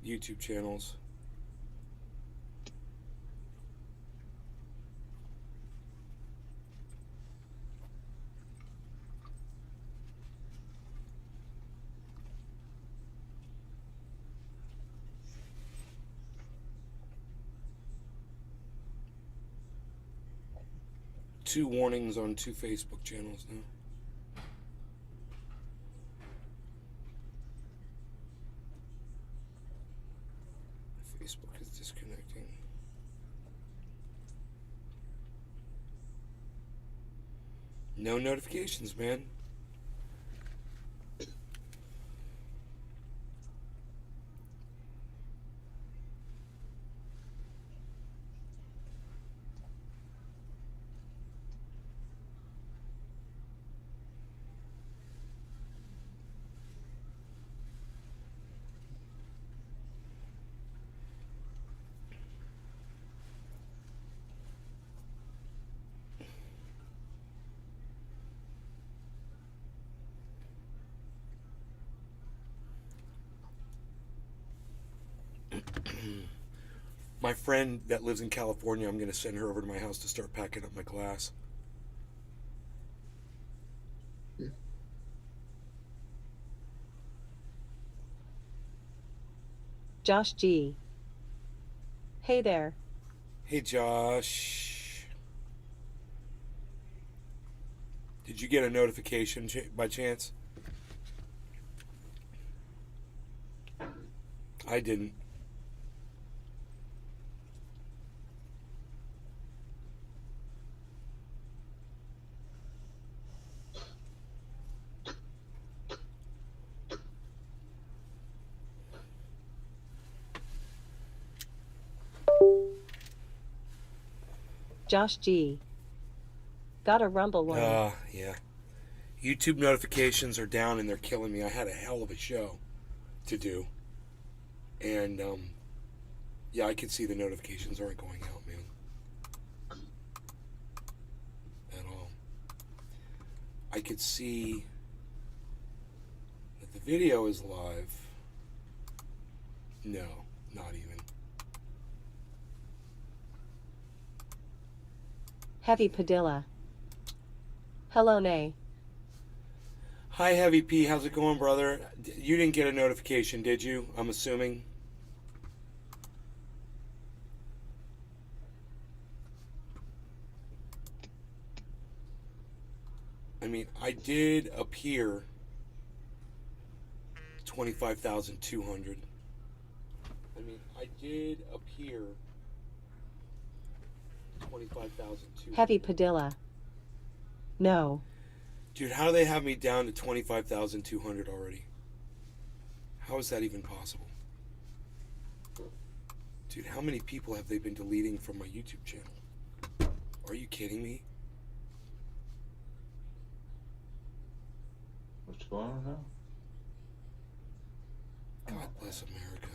YouTube channels. Two warnings on two Facebook channels now. Facebook is disconnecting. No notifications, man. My friend that lives in California, I'm going to send her over to my house to start packing up my glass. Josh G. Hey there. Hey, Josh. Did you get a notification by chance? I didn't. Josh G. Got a rumble one. Yeah. YouTube notifications are down and they're killing me. I had a hell of a show to do. And, yeah, I can see the notifications aren't going out, man. At all. I could see that the video is live. No, not even. Heavy Padilla. Hello, Nay. Hi, Heavy P. How's it going, brother? You didn't get a notification, did you? I'm assuming. I mean, I did appear 25,200. I mean, I did appear 25,200. Heavy Padilla. No. Dude, how do they have me down to 25,200 already? How is that even possible? Dude, how many people have they been deleting from my YouTube channel? Are you kidding me? What's going on now? God bless America.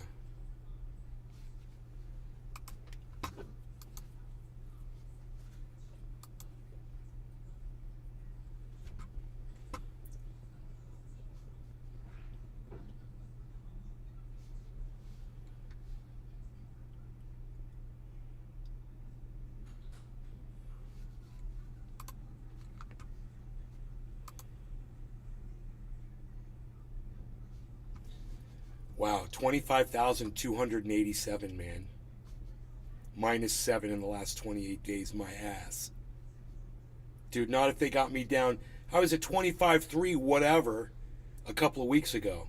Wow, 25,287, man. Minus 7 in the last 28 days, my ass. Dude, not if they got me down. I was at 25.3 whatever a couple of weeks ago.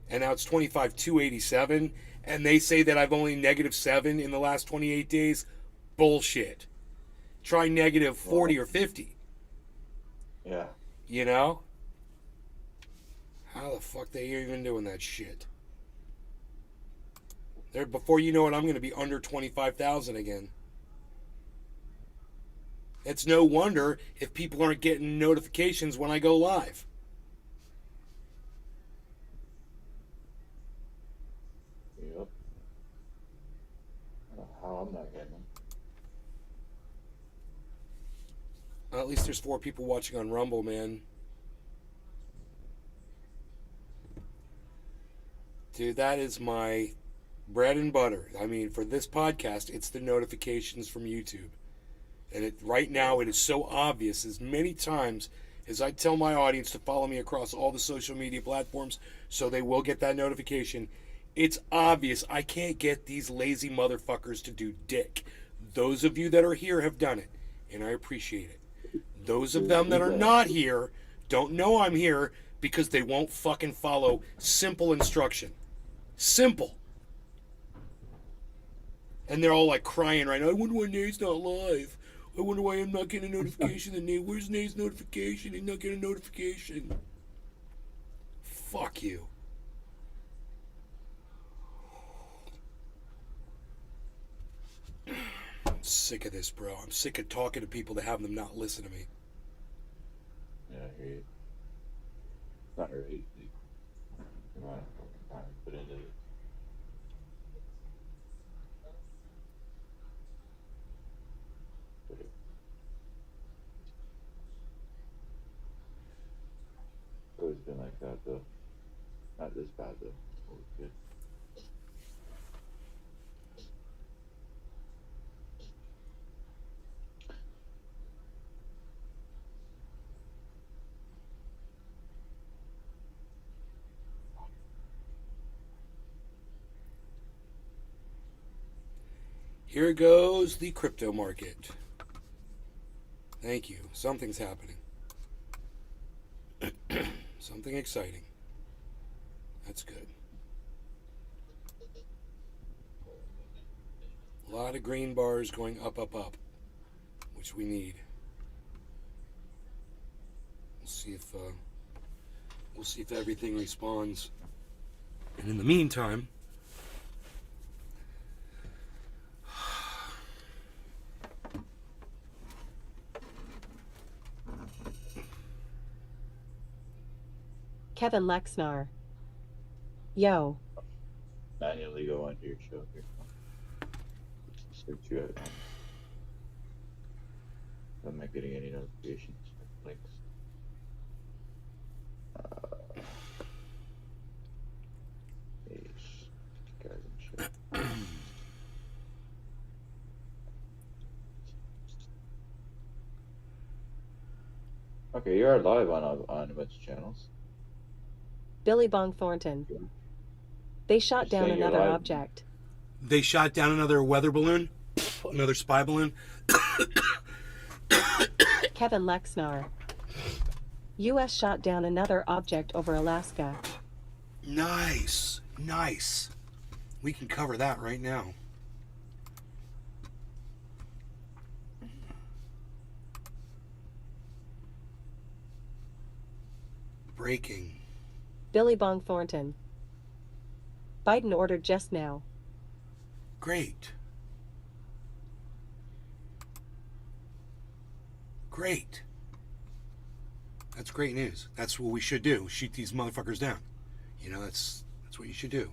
And now it's 25,287. And they say that I've only negative 7 in the last 28 days. Bullshit. Try negative 40 or 50. Yeah. You know? How the fuck they even doing that shit? There, before you know it, I'm going to be under 25,000 again. It's no wonder if people aren't getting notifications when I go live. Yep. I don't know how I'm not getting them. Well, at least there's 4 people watching on Rumble, man. Dude, that is my Bread and butter. I mean, for this podcast, it's the notifications from YouTube. And right now, it is so obvious as many times as I tell my audience to follow me across all the social media platforms so they will get that notification. It's obvious I can't get these lazy motherfuckers to do dick. Those of you that are here have done it, and I appreciate it. Those of them that are not here don't know I'm here because they won't fucking follow simple instruction. Simple. And they're all like crying right now. I wonder why Nate's not live. I wonder why I'm not getting a notification that Nate. Where's Nate's notification? He's not getting a notification. Fuck you. I'm sick of this, bro. I'm sick of talking to people to have them not listen to me. Yeah, I hear you. Not really. The amount of fucking time I put into it. It's always been like that, though. Not this bad, though. Always good. Here goes the crypto market. Thank you. Something's happening. Something exciting. That's good. A lot of green bars going up, up, up, which we need. We'll see if everything responds. And in the meantime, Kevin Lexnar. Yo. Manually go onto your show here. Search you out. I'm not getting any notifications. Links. Guys and shit. Okay, you are live on a bunch of channels. Billy Bong Thornton. They shot You're down saying you're another live. object. they shot down another weather balloon, another spy balloon. Kevin Lexnar. U.S. shot down another object over Alaska. Nice, nice. We can cover that right now. Breaking. Billy Bong Thornton. Biden ordered just now. Great. Great. That's great news. That's what we should do. Shoot these motherfuckers down. You know, that's what you should do.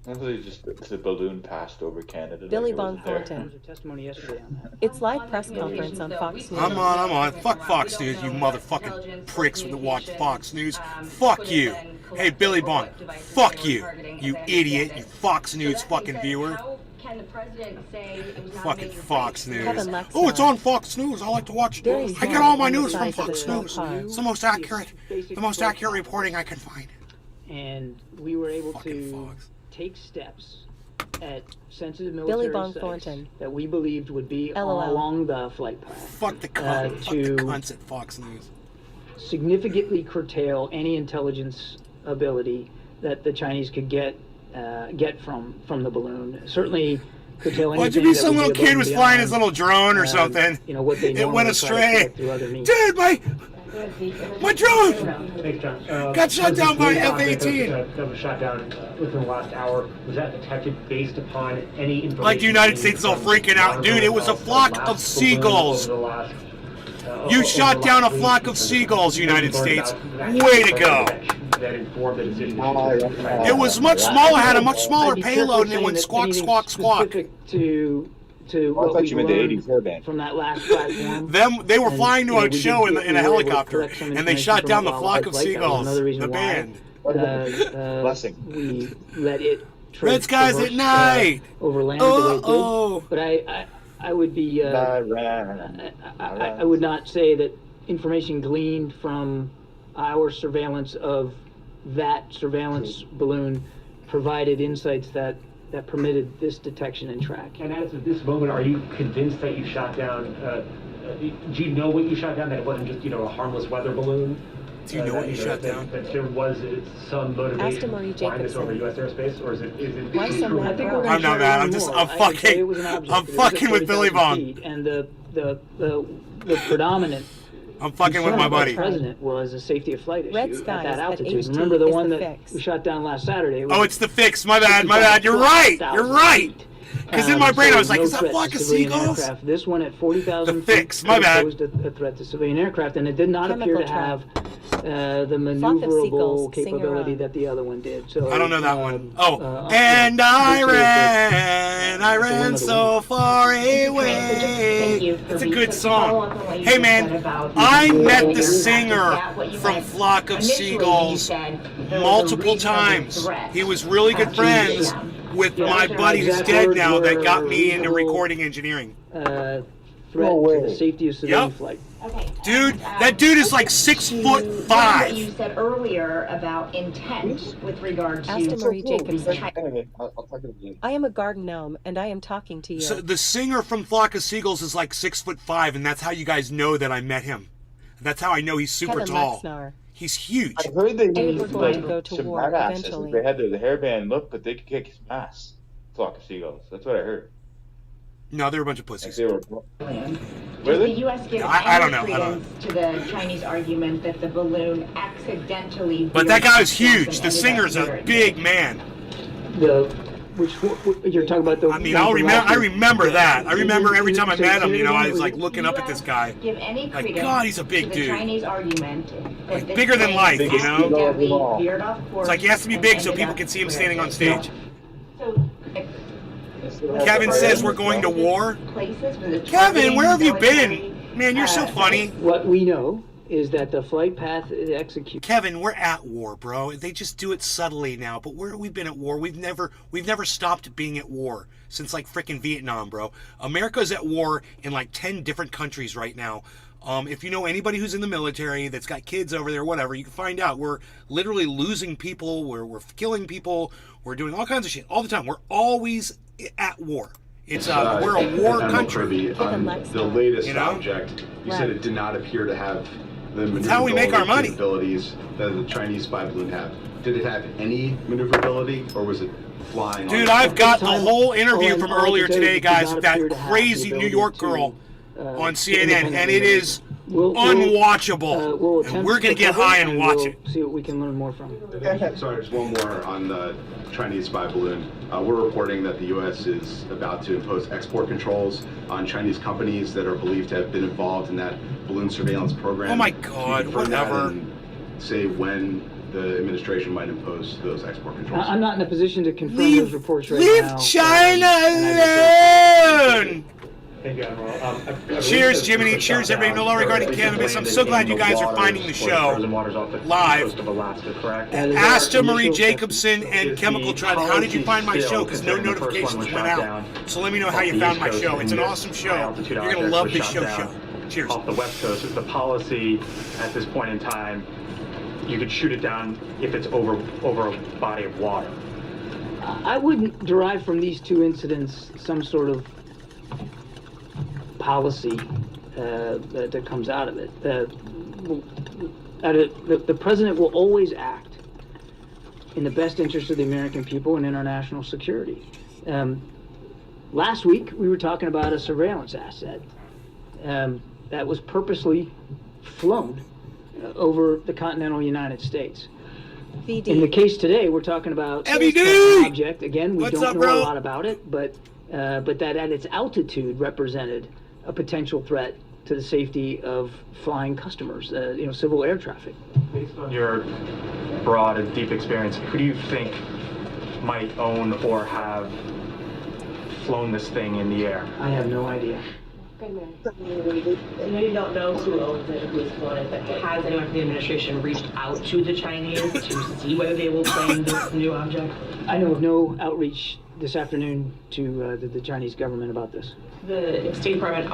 Actually, just the balloon passed over Canada. Billy like it Bong wasn't there. Thornton. There was a testimony yesterday on that. It's live press conference on Fox News. I'm on. Fuck Fox News, you motherfucking pricks that watch Fox News. Fuck you. Hey, Billy Bong. Fuck you. You idiot. You Fox News fucking viewer. Can the president say it was not a Fucking major Fox break? News. Kevin Lexnar. Oh, it's on Fox News. I like to watch Very it. I small get all my on the news from size of Fox a small News. car. It's the most accurate reporting I can find. And we were able Fucking to Fox. take steps at sensitive Billy military Bong sites Thornton. that we believed would be LOL. along the flight path. Fuck the cunt. Fuck the to cunts at Fox News. significantly curtail any intelligence ability that the Chinese could get from the balloon. Certainly curtail Why'd you anything be that some would little above kid and was flying his beyond, little drone or something? You know, what they It went normally try to astray. collect through other means. Dude, my drone Thanks, John. got shot down by an President F-18. That was shot down within the last hour. Was that detected based upon any information? Like the United States is all freaking out. Dude, it was a flock of seagulls. You shot down a flock of seagulls, United States. Way to go. It was much smaller, had a much smaller I'd be payload, and careful it went saying squawk, that squawk, anything squawk. specific to I what thought we you meant the learned 84 band. from that last platform. They were And, flying to you know, a we show did in a we were able to helicopter, collect some and they information shot from down a the flock of wildlife flight. That was seagulls. another reason The why, band. we let it Red skies at night. Over land the way it Oh. did. But I would be I would not say that information gleaned from our surveillance of that surveillance balloon provided insights that permitted this detection and track. And as of this moment, are you convinced that you shot down, do you know what you shot down, that it wasn't just, a harmless weather balloon? Do you know what you shot down? That there was some motivation Marie flying this over Jacobson. U.S. airspace, or is it Why so true? mad, bro? I'm not mad. I'm fucking with Billy Vaughn. And the predominant I'm fucking with concern my of the buddy. president was a safety of flight issue Red at skies that at altitude. HT Remember the is one the that fix. we shot down last Saturday? Oh, it's the fix. My bad. You're right. You're right. Because in my brain I was like, is that flock of seagulls? Aircraft. This one at 40,000 The fix, my bad. posed a threat to civilian aircraft, and it did not appear Chemical to have the Flock of maneuverable seagulls, sing capability around. that the other one did. So I don't know that one. and I the one ran of the so one. far Thank away. you for It's a being good so follow song. up on what you Hey just man, said about I the met the impact singer that what you from guys- Flock of initially you Seagulls said there was a multiple reasonable times. threat He was really good to friends them. with Yeah, my those are buddy who's exact dead words now that were got me into reasonable. recording engineering. Threat No to the way. safety of civilian Yep. flight. Okay. Dude, and, that dude is like to 6'5". What you said earlier about intent with regard to Asta Marie Jacobson. I'll talk to you. I am a garden gnome, and I am talking to you. So the singer from Flock of Seagulls is like 6'5", and that's how you guys know that I met him. That's how I know he's super Kevin tall. Lexnar. He's huge. I heard they Dude, we're used going to go to some war badasses. eventually. They had the hairband look, but they could kick some ass. Flock of seagulls. That's what I heard. No, they're a bunch of Like pussies. they were. Does Really? the U.S. give I don't any know, I don't credence to the Chinese argument that the balloon accidentally? But that veered guy was off huge. course The and ended singer's up a here? big man. Which you're talking about? The I mean, one from last I year? remember that. I remember every time I So- met so him, you're I gonna- was like looking up at this guy. Give any Like, credence God, he's a big to the dude. Chinese argument that Like, this bigger than plane life, you know? accidentally veered off course It's like he has to be and big so ended people up can see him where standing it on is. stage. So, Kevin says we're going to war. places with a Kevin, where have you been? military, Man, you're so funny. What we know is that the flight path is executed. Kevin, we're at war, bro. They just do it subtly now. But where we've been at war, we've never stopped being at war since like frickin' Vietnam, bro. America's at war in like 10 different countries right now. If you know anybody who's in the military that's got kids over there, whatever, you can find out. We're literally losing people. We're killing people. We're doing all kinds of shit all the time. We're always at war. It's we're a war Admiral country. Kirby, on Lexnar. the latest You know? object, you said Right. it did not appear to have the It's how we make our money. capabilities that the Chinese spy balloon had. Did it have any maneuverability, or was it flying? Dude, on I've got the Time- whole interview all from I can earlier tell you today, is it guys, does with not that appear to have crazy the New ability York to, girl on CNN, independently and it is We'll unwatchable. we'll And attempt we're gonna to get cover high it, and watch we'll it. See what we can learn more from. Sorry, just one more on the Chinese spy balloon. We're reporting that the U.S. is about to impose export controls on Chinese companies that are believed to have been involved in that balloon surveillance program. Oh my Can you God, confirm that whatever. and say when the administration might impose those export controls? I'm not in a position to confirm those reports right leave now. China and alone! Thank you, Admiral. I believe Cheers, that Jiminy. the Cheers, shot everybody. No down law regarding or at least cannabis. I'm landed so glad in you the guys are waters finding the or show frozen waters off the live. coast of Alaska, correct? That is our Asta Marie initial Jacobson and Is Chemical the Tread. How did you policy find my still, show? Because no considering the first one notifications was went shot out. down So let me know how off you the found East my Coast show. It's an and awesome this show. high-altitude You're going to object love was this shot show. down Cheers. off the West Coast. Is the policy at this point in time you could shoot it down if it's over a body of water? I wouldn't derive from these two incidents some sort of policy that comes out of it. The president will always act in the best interest of the American people and international security. Last week, we were talking about a surveillance asset that was purposely flown over the continental United States. VD. In the case today, we're talking about Heavy an dude! object. Again, we What's don't up, know bro? a lot about it, but that at its altitude represented a potential threat to the safety of flying customers, civil air traffic. Based on your broad and deep experience, who do you think might own or have flown this thing in the air? I have no idea. I know you don't know who owns it or who's flown it, but has anyone from the administration reached out to the Chinese to see whether they will claim this new object? I know of no outreach this afternoon to the Chinese government about this. The State Department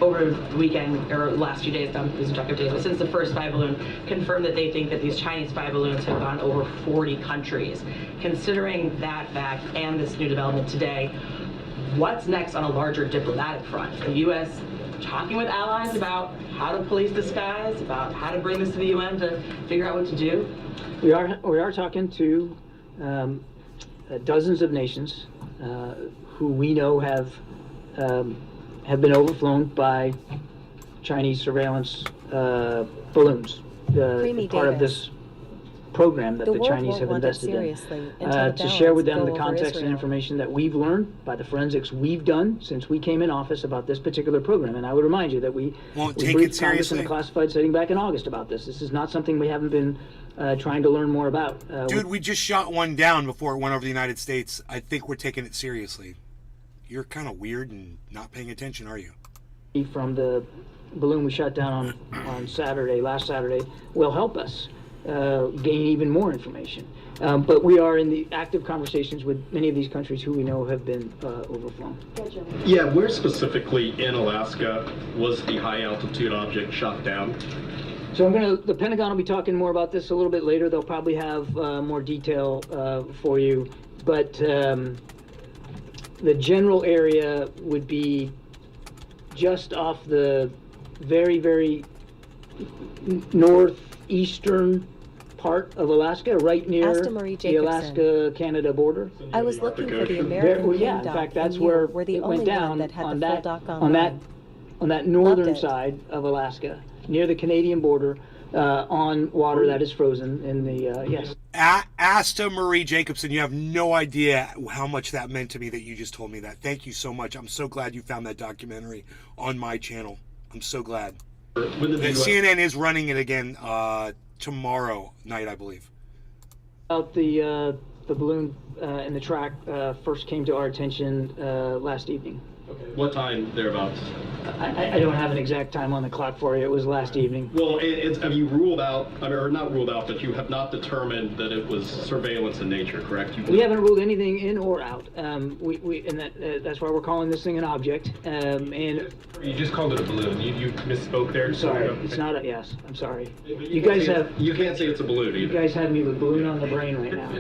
over the weekend, or last few days, I'm losing track of days, but since the first spy balloon, confirmed that they think that these Chinese spy balloons have gone over 40 countries. Considering that fact and this new development today, what's next on a larger diplomatic front? The U.S. talking with allies about how to police the skies, about how to bring this to the UN to figure out what to do? We are talking to dozens of nations who we know have been overflown by Chinese surveillance balloons. Part of this program that the Chinese have invested in, to share with them the context and information that we've learned by the forensics we've done since we came in office about this particular program. And I would remind you that we briefed Congress in a classified setting back in August about this. This is not something we haven't been trying to learn more about. Dude, we just shot one down before it went over the United States. I think we're taking it seriously. You're kind of weird and not paying attention, are you? From the balloon we shot down on Saturday, last Saturday, will help us gain even more information. But we are in the active conversations with many of these countries who we know have been overflown. Yeah, where specifically in Alaska was the high altitude object shot down? So the Pentagon will be talking more about this a little bit later. They'll probably have more detail for you. But the general area would be just off the very, very northeastern part of Alaska, right near the Alaska-Canada border. I was looking for the American in fact, that's where it went down, on that northern side of Alaska, near the Canadian border, on water that is frozen in the, yes. Asta Marie Jacobson, you have no idea how much that meant to me that you just told me that. Thank you so much. I'm so glad you found that documentary on my channel. I'm so glad. CNN is running it again tomorrow night, I believe. About the balloon and the track first came to our attention last evening. Okay. What time thereabouts? I don't have an exact time on the clock for you. It was last evening. Well, have you ruled out, or not ruled out, but you have not determined that it was surveillance in nature, correct? We haven't ruled anything in or out. And that's why we're calling this thing an object. And you just called it a balloon. You misspoke there. I'm sorry. It's not a, yes, I'm sorry. You guys have... You can't say it's a balloon either. You guys have me with balloon on the brain right now.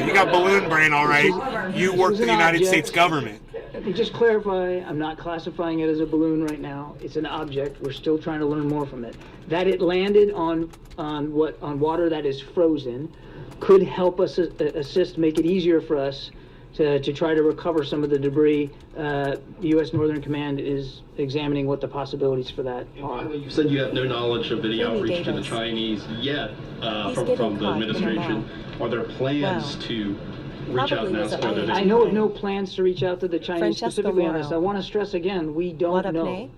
You got balloon brain, all right. You work for the United States government. Let me just clarify, I'm not classifying it as a balloon right now. It's an object. We're still trying to learn more from it. That it landed on water that is frozen could help us assist, make it easier for us to try to recover some of the debris. U.S. Northern Command is examining what the possibilities for that are. You said you have no knowledge of any outreach to the Chinese yet from the administration. Are there plans to reach out and ask whether they... I know of no plans to reach out to the Chinese specifically on this. I want to stress again, we don't know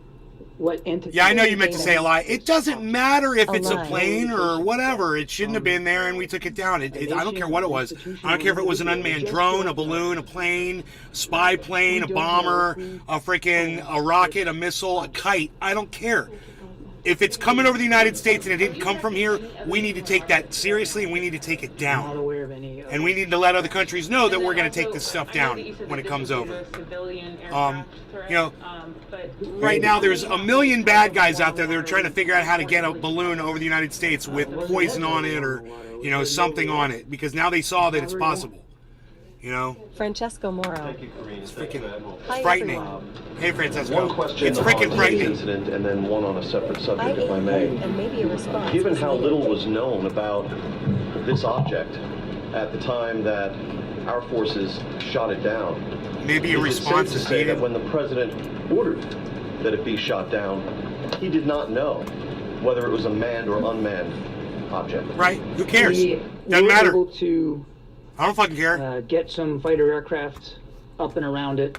what entity... Yeah, I know you meant to say a lie. It doesn't matter if it's a plane or whatever. It shouldn't have been there, and we took it down. I don't care what it was. I don't care if it was an unmanned drone, a balloon, a plane, spy plane, a bomber, a rocket, a missile, a kite. I don't care. If it's coming over the United States and it didn't come from here, we need to take that seriously and we need to take it down. And we need to let other countries know that we're going to take this stuff down when it comes over. You know, right now there's a million bad guys out there that are trying to figure out how to get a balloon over the United States with poison on it or, you know, something on it, because now they saw that it's possible. You know? Francesco Moro. Thank you, Karine. It's freaking Hi, frightening. everyone. Hey, Francesco. One question It's freaking on frightening. this incident and then one on a separate subject, if I may. And maybe a response. Given how little was known about this object at the time that our forces shot it down, maybe a response is safe to say that when the president ordered that it be shot down, he did not know whether it was a manned or unmanned object. Right? Who cares? Doesn't matter. Able to I don't fucking care. Get some fighter aircraft up and around it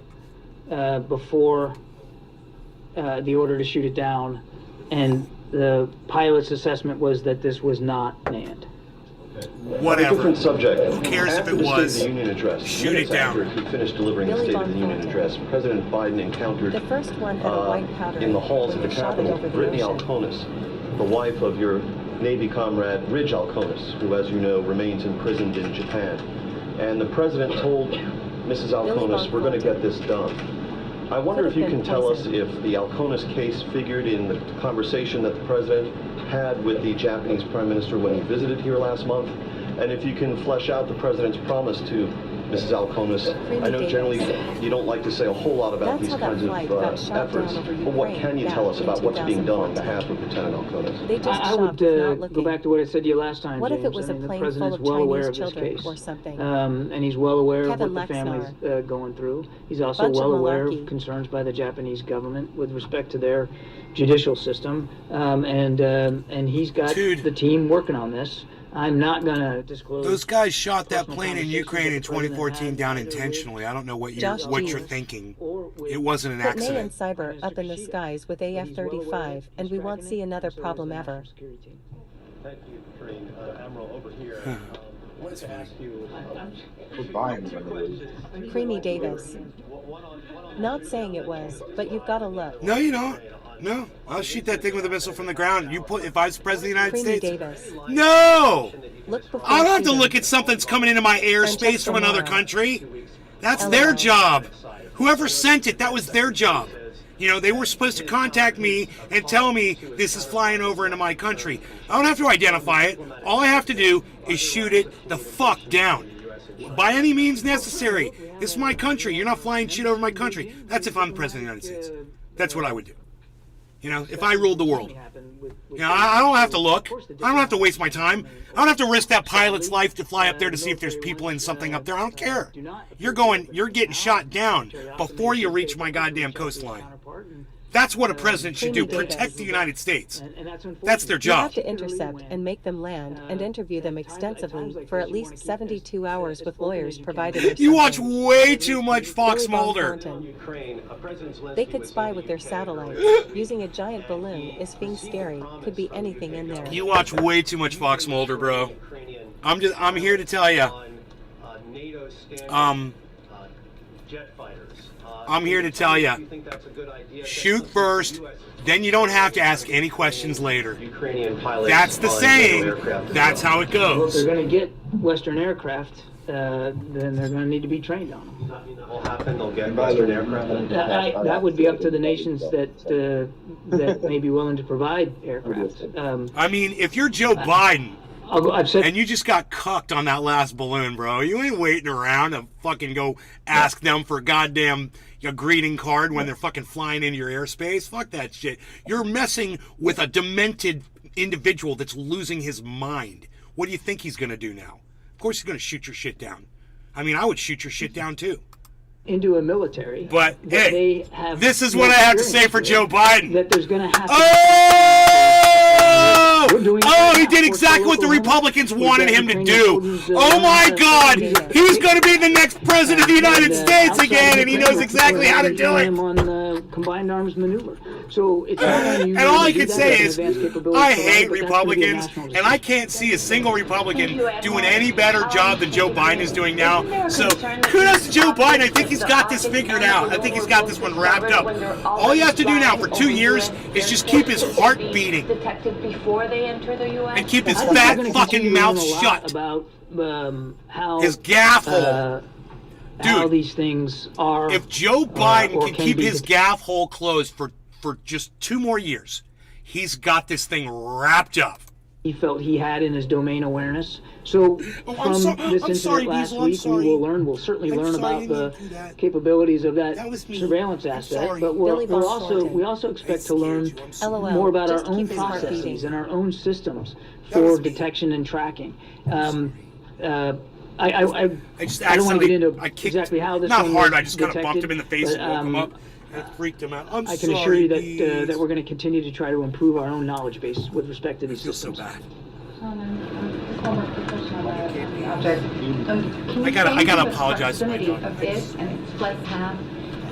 before the order to shoot it down, and the pilot's assessment was that this was not manned. Whatever. Different subject. Who cares if After it the was? State of the Union address, Shoot minutes it down. after he finished delivering Billy the State of the Von Union Fulton. address, President Biden encountered The first one had a white powder in the halls of when the they shot it Capitol over the Brittany ocean. Alconis, the wife of your Navy comrade Ridge Alconis, who, as you know, remains imprisoned in Japan. And the president told Mrs. Alconis, we're going to get this done. I wonder if you can tell us if the Alconis case figured in the conversation that the president had with the Japanese Prime Minister when he visited here last month, and if you can flesh out the president's promise to Mrs. Alconis. I know generally you don't like to say a whole lot about these kinds of efforts, but what can you tell us about what's being done on behalf of Lieutenant Alconis? They just I would go back to what I said to you last time, What James. if it was I mean, a the plane president's full of well aware Chinese of this children case, or something? and he's well aware Kevin of what the Lexnar. family's going through. He's also Bunch of well aware of malarkey. concerns by the Japanese government with respect to their judicial system, and he's got Dude. the team working on this. I'm not going to disclose. Those guys shot that personal plane in conversations Ukraine in that the president 2014 had down either with intentionally. I don't know what Josh you're Jeeves. thinking. or with It wasn't an Put May and accident. Cyber up in the skies with AF-35, and we won't see another problem ever. Thank you, Kareem. Admiral, over here. I wanted to ask you. Creamy Davis. Not saying it was, but you've got to look. No, you don't. No, I'll shoot that thing with a missile from the ground. You put if I was president of the Creamy United States. Davis. No, Look before I don't have to shooting. look at something that's coming into my airspace Francesco from another Mara. country. That's LOL. their job. Whoever sent it, that was their job. You know, they were supposed to contact me and tell me this is flying over into my country. I don't have to identify it. All I have to do is shoot it the fuck down. By any means necessary. This is my country. You're not flying shit over my country. That's if I'm the president of the United States. That's what I would do. You know, if I ruled the world. You know, I don't have to look. I don't have to waste my time. I don't have to risk that pilot's life to fly up there to see if there's people in something up there. I don't care. You're getting shot down before you reach my goddamn coastline. That's what a president should do. Protect the United States. That's their You have job. to intercept and make them land and interview them extensively for at least 72 hours with lawyers provided. or You watch something. way too much Fox Billy Von Mulder. Fulton. They could spy with their satellites. Using a giant balloon is being scary. Could be anything in there. You watch way too much Fox Mulder, bro. I'm here to tell you. I'm here to tell you. Shoot first, then you don't have to ask any questions later. That's the saying. That's how it Well, if they're goes. going to get Western aircraft, then they're going to need to be trained on them. Will happen. They'll get Western aircraft. That would be up to the nations that may be willing to provide aircraft. I mean, if you're Joe Biden I've said and you just got cucked on that last balloon, bro, you ain't waiting around to fucking go ask them for a goddamn greeting card when they're fucking flying into your airspace. Fuck that shit. You're messing with a demented individual that's losing his mind. What do you think he's going to do now? Of course he's going to shoot your shit down. I mean, I would shoot your shit down too. into a military. But, that hey, they have this is what I have to say for Joe Biden. That there's going to have to Oh! We're doing Oh, that he now. did We're exactly what the local Republicans We've wanted got him to Ukrainian do. soldiers, Oh my God! He's going to be the next president of the United States outside again, and he Ukraine, knows exactly how to do it. him on combined arms maneuver. So it's not unusual. And all to I do can that say with is, advanced capabilities I provided, hate but that's gonna be a Republicans, national and I can't see a single Republican doing any better job than Joe Biden is doing now. So kudos to Joe Biden. I think he's got this figured out. I think he's got this one wrapped up. All you have to do now for 2 years is just keep his heart beating Detected before they enter the U.S. and keep his I think fat we're gonna fucking continue to mouth learn a lot shut. about how His gaff hole. how Dude, these things are. If Joe Biden or can can keep be his gaff hole closed for just 2 more years, he's got this thing wrapped up. he felt he had in his domain awareness. So from this incident last week, we'll certainly learn about the capabilities of that surveillance asset. But Billy Von we also expect to learn LOL. more about our Just own keep his heart processes beating. and our own systems for detection and tracking. I just don't want to get into I kicked, exactly how this not one hard, was I just kind of bumped detected, him in the face but, and woke him up. That freaked him out. I'm I can assure you that we're going to continue to try to improve our own knowledge base with respect to these I feel so systems. bad. Can I gotta apologize to my proximity daughter. of it and its flight path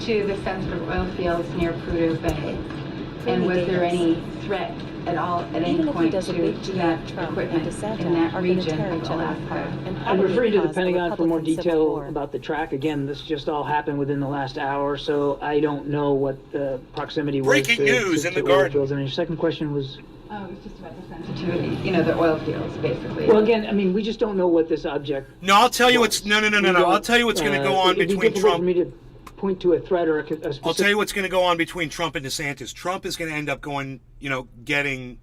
to the sensitive oil fields near Prudhoe Bay. Creamy was there Davis. any threat at all at any Even if he point does a to big deal, that Trump and equipment DeSantis in that are going to region tear of each other apart. Alaska? And I'm probably referring to the cause a Pentagon for more Republican civil detail war. about the track. Again, this just all happened within the last hour, so I don't know what the proximity was Breaking news in the garden. oil fields. And your second question was? Oh, it was just about the sensitivity, the oil fields, basically. Well, again, I mean, we just don't know what this object. No, I'll tell you what's no. I'll tell you what's going to go on it'd be between difficult Trump. for me to point to a threat or a specific. I'll tell you what's going to go on between Trump and DeSantis. Trump is going to end up going, getting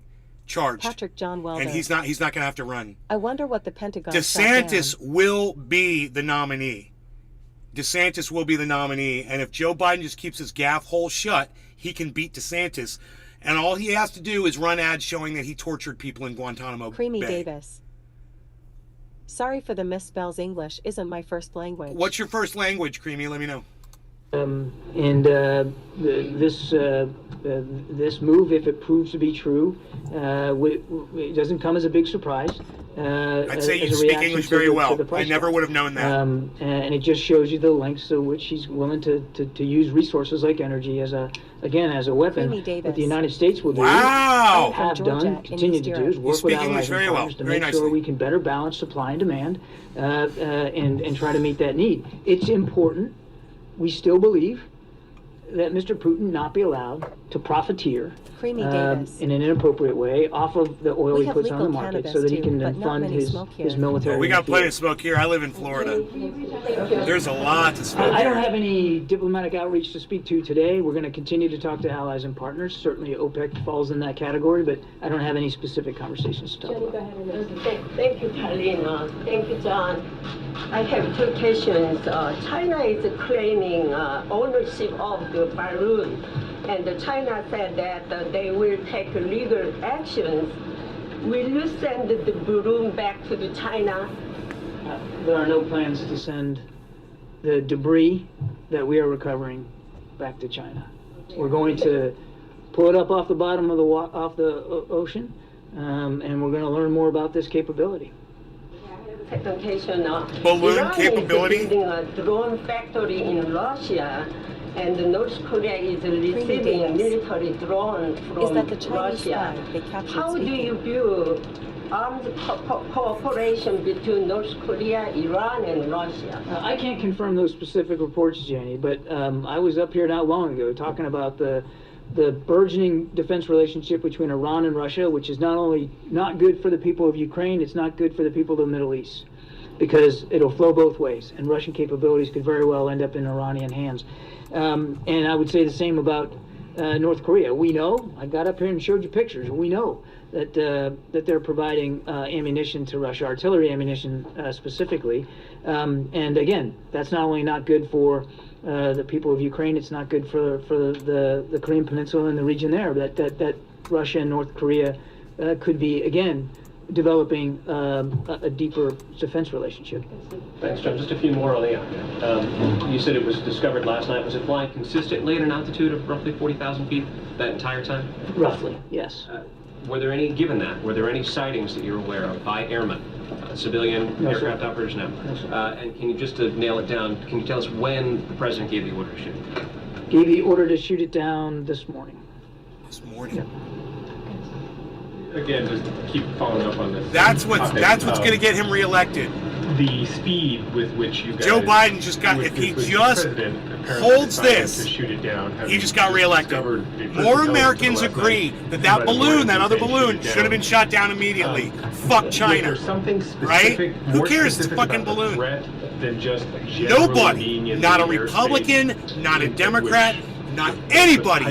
charged, Patrick John Welder. and he's not going to have to run. I wonder what the Pentagon DeSantis shot down. will be the nominee. DeSantis will be the nominee, and if Joe Biden just keeps his gaff hole shut, he can beat DeSantis. And all he has to do is run ads showing that he tortured people in Guantanamo Creamy Bay. Davis. Sorry for the misspells. English isn't my first language. What's your first language, Creamy? Let me know. This move, if it proves to be true, it doesn't come as a big surprise. I'd say you speak English very well. I never would have known that. And it just shows you the lengths to which he's willing to use resources like energy as a weapon. What the United States will do, Wow! have done, continue to do, is work with allies and partners to Very make nicely. sure we can better balance supply and demand, and try to meet that need. It's important. We still believe that Mr. Putin not be allowed to profiteer Creamy Davis. in an inappropriate way off of the oil We he have puts on the legal market, cannabis so that he too, can but then not fund many his smoke here. military. We got plenty of field. smoke here. I live in Florida. There's a lot to smoke I don't here. have any diplomatic outreach to speak to today. We're going to continue to talk to allies and partners. Certainly OPEC falls in that category, but I don't have any specific conversations to talk about. Thank you, Carlina. Thank you, John. I have two questions. China is claiming ownership of the balloon, and China said that they will take legal actions. Will you send the balloon back to the China? There are no plans to send the debris that we are recovering back to China. We're going to pull it up off the bottom of the ocean, and we're going to learn more about this capability. Second question. Balloon Iran capability? is building a drone factory in Russia, and North Korea is receiving Davis. military drones from Is that the Chinese Russia. flag they captured How do speaking? you view armed cooperation between North Korea, Iran, and Russia? I can't confirm those specific reports, Jenny, but I was up here not long ago talking about the burgeoning defense relationship between Iran and Russia, which is not only not good for the people of Ukraine, it's not good for the people of the Middle East, because it'll flow both ways, and Russian capabilities could very well end up in Iranian hands. And I would say the same about North Korea. We know, I got up here and showed you pictures, we know that they're providing ammunition to Russia, artillery ammunition specifically. And again, that's not only not good for the people of Ukraine, it's not good for the Korean Peninsula and the region there, that Russia and North Korea could be, again, developing a deeper defense relationship. Thanks, John. Just a few more on the you said it was discovered last night. Was it flying consistently at an altitude of roughly 40,000 feet that entire time? Roughly, yes. Were there any sightings that you're aware of by airmen, civilian No, aircraft sir. operators? No. No, sir. And can you, just to nail it down, can you tell us when the president gave the order to shoot? Gave the order to shoot it down this morning. This morning. Again, just keep following up on this. That's what's going to get him reelected. The speed with which you guys, Joe Biden just got, if he just holds this, to shoot it down, he just got reelected. More Americans agree that balloon, that other balloon, should have been shot down immediately. Fuck China. Something right? specific, Who cares? It's a fucking balloon. Than just nobody, not a Republican, not a Democrat, not anybody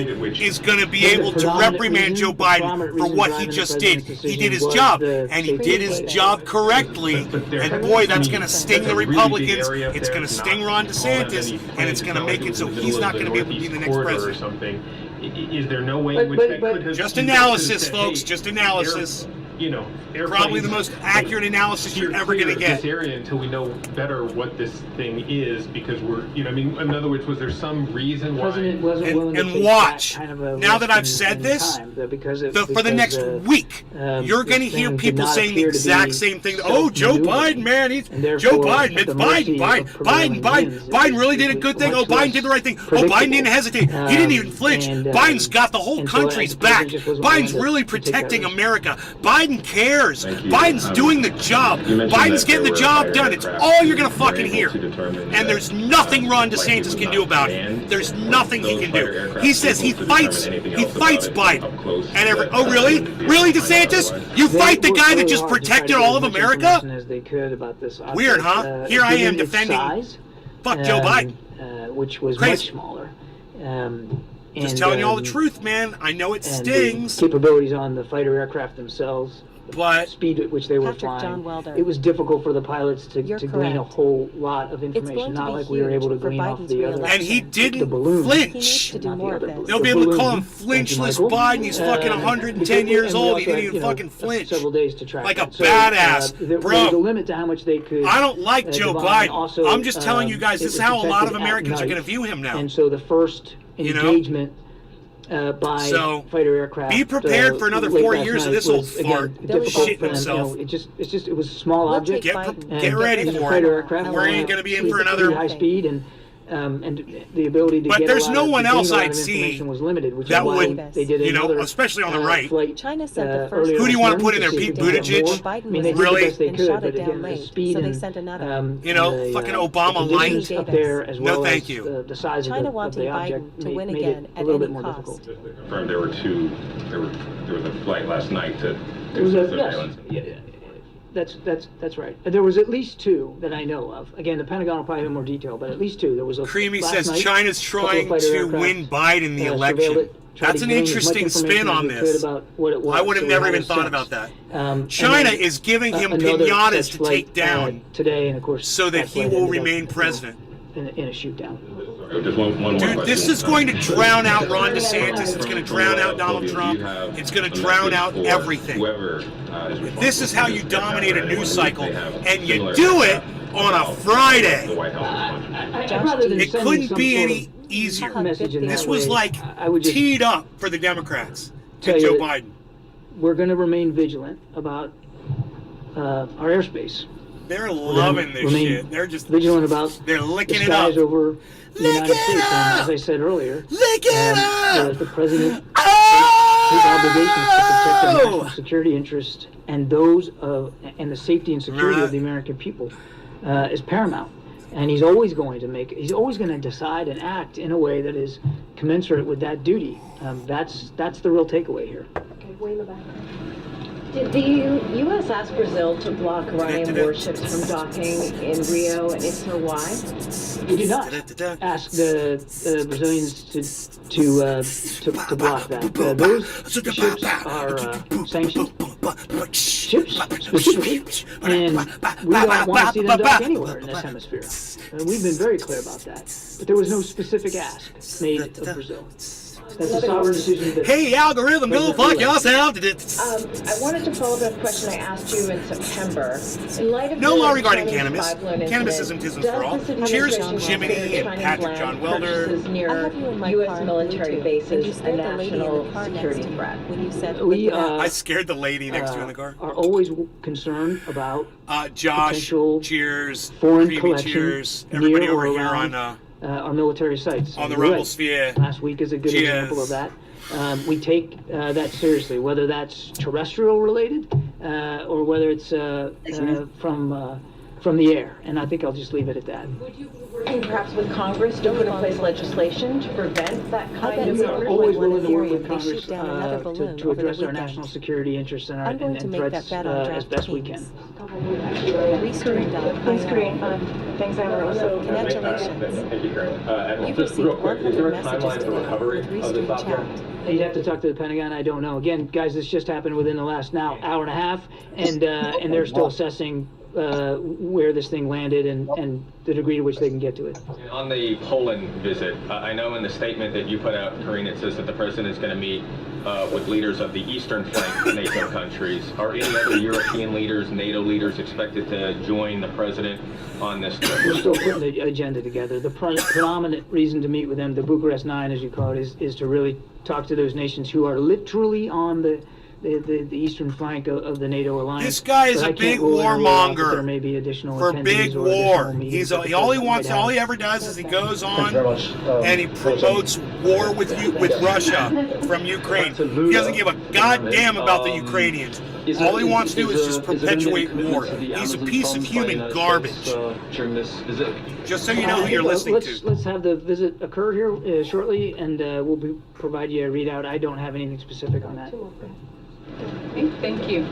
is going to be able to reprimand Joe Biden for what he just did. He did his job, and he did his job correctly. And boy, that's going to sting the Republicans. It's going to sting Ron DeSantis, and it's going to make it so he's not going to be able to be the next president. Is there no way in which that could have just analysis, folks? Just analysis. you know, Probably the most accurate analysis you're ever going to get. This area until we know better what this thing is, because we're, you know, I mean, in other words, was there some reason why? President wasn't willing to take watch. that kind of a now that risk I've said this, because for the next week, you're going to hear people saying the exact same thing. Oh, Joe Biden, man, Joe Biden. It's Biden really did a good thing. Oh, Biden did the right thing. Oh, Biden didn't hesitate. He didn't even flinch. Biden's got the whole country's back. Biden's really protecting America. Biden cares. Biden's doing the job. Biden's getting the job done. It's all you're going to fucking hear. And there's nothing Ron DeSantis can do about it. There's nothing he can do. He says he fights Biden. And oh, really? Really, DeSantis? You fight the guy that just protected all of America? Weird, huh? Here I am defending. Fuck Joe Biden. Which was Crazy. Much smaller. Just telling you all the truth, man. I know it stings. Capabilities on the fighter aircraft themselves, but speed at which they were flying, it was difficult for the pilots to glean a whole lot of information. Not like we were able to glean off the other. And he didn't flinch. They'll be able to call him flinchless Biden. He's fucking 110 years old. He didn't even fucking flinch. Several days to track like a badass, there bro. was a limit to how much they could. I don't like Joe Biden. Also, I'm just telling you guys, this is how a lot of Americans are going to view him now. And so the first engagement by fighter aircraft. Be prepared for another 4 years of this old fart shitting himself. It was a small object. Get ready for fighter it. Aircraft, We're going to be in for another high speed and the ability to but get there's a lot no of, one else I'd I'd see was limited, which that is why would, they did especially on the right. Flight, China sent the first. Who do you want to put in there? Pete Buttigieg? Really? And shot it down late, so they sent another. Fucking Obama light. Up there as well no, thank as you. The size China of the object Biden to win made again it at a little any bit more cost. difficult. Confirmed there was a flight last night to There was a surveillance. yes. That's right. There was at least two that I know of. Again, the Pentagon will probably have more detail, but at least two. There was a Creamy last says night, China's trying to win Biden the election. That's an interesting spin on this. I would have never even thought about that. China is giving him pinatas to take down today, and of course, so that he will remain president. In a shoot down. Just one more Dude, question. this is going to drown out Ron DeSantis. It's going to drown out Donald Trump. It's going to drown out everything. This is how you dominate a news cycle, and you do it on a Friday. It couldn't be any easier. This was like teed up for the Democrats and Joe Biden. We're going to remain vigilant about our airspace. They're loving this shit. They're just vigilant about. They're licking the it up. Over the United States. And as I said earlier, lick it up. The president his obligations to protect the national security interest and those of and the safety and security of the American people is paramount. And he's always going to decide and act in a way that is commensurate with that duty. That's the real takeaway here. Okay, way in the back. Did the U.S. ask Brazil to block Iranian warships from docking in Rio, and if so, why? We did not ask the Brazilians to block that. Those ships are sanctioned ships, specifically, and we don't want to see them dock anywhere in this hemisphere. We've been very clear about that. But there was no specific ask made of Brazil. That's a sovereign decision. Hey, algorithm, go fuck yourself. I wanted to follow up a question I asked you in September. In light of no the law regarding Chinese cannabis. pipeline Cannabis incident, isn't for all. Cheers, Jiminy and Patrick John Welder. Near U.S. military bases a national security threat. When you said I scared the lady next to you in the car. Are always concerned about Josh, cheers, foreign Creamy, collection cheers, everybody over here on our military sites. On the Rebel Sphere. Last week is a good example of that. We take that seriously, whether that's terrestrial related or whether it's from the air. And I think I'll just leave it at that. Would you be working perhaps with Congress to put in place legislation to prevent that kind of? We are always willing to work with Congress to address our national security interests and threats as best we can. Thanks, Amarosa. Congratulations. You've received 100 messages today with Restream chat. You'd have to talk to the Pentagon. I don't know. Again, guys, this just happened within the last hour and a half, and they're still assessing where this thing landed and the degree to which they can get to it. On the Poland visit, I know in the statement that you put out, Karine, it says that the president is going to meet with leaders of the eastern flank NATO countries. Are any other European leaders, NATO leaders expected to join the president on this trip? We're still putting the agenda together. The predominant reason to meet with them, the Bucharest Nine, as you call it, is to really talk to those nations who are literally on the eastern flank of the NATO alliance. This guy is a big warmonger. There may be additional for big war. He's all he ever does is he goes on and he promotes war with Russia from Ukraine. He doesn't give a goddamn about the Ukrainians. All he wants to do is just perpetuate war. He's a piece of human garbage. Just so you know who you're listening to. Let's have the visit occur here shortly, and we'll provide you a readout. I don't have anything specific on that. Thank you.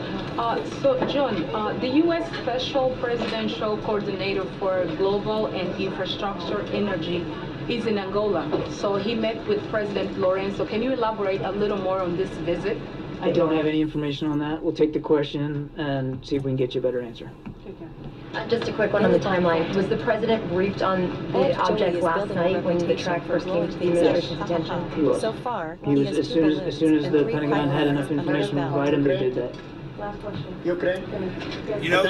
So, John, the U.S. Special Presidential Coordinator for Global and Infrastructure Energy is in Angola. So he met with President Lorenzo. Can you elaborate a little more on this visit? I don't have any information on that. We'll take the question and see if we can get you a better answer. Just a quick one on the timeline. Was the president briefed on the object last night when the track first came to the administration's attention? He was. So far, He was as soon as the Pentagon had enough information to provide him, they did that. Last question. You know,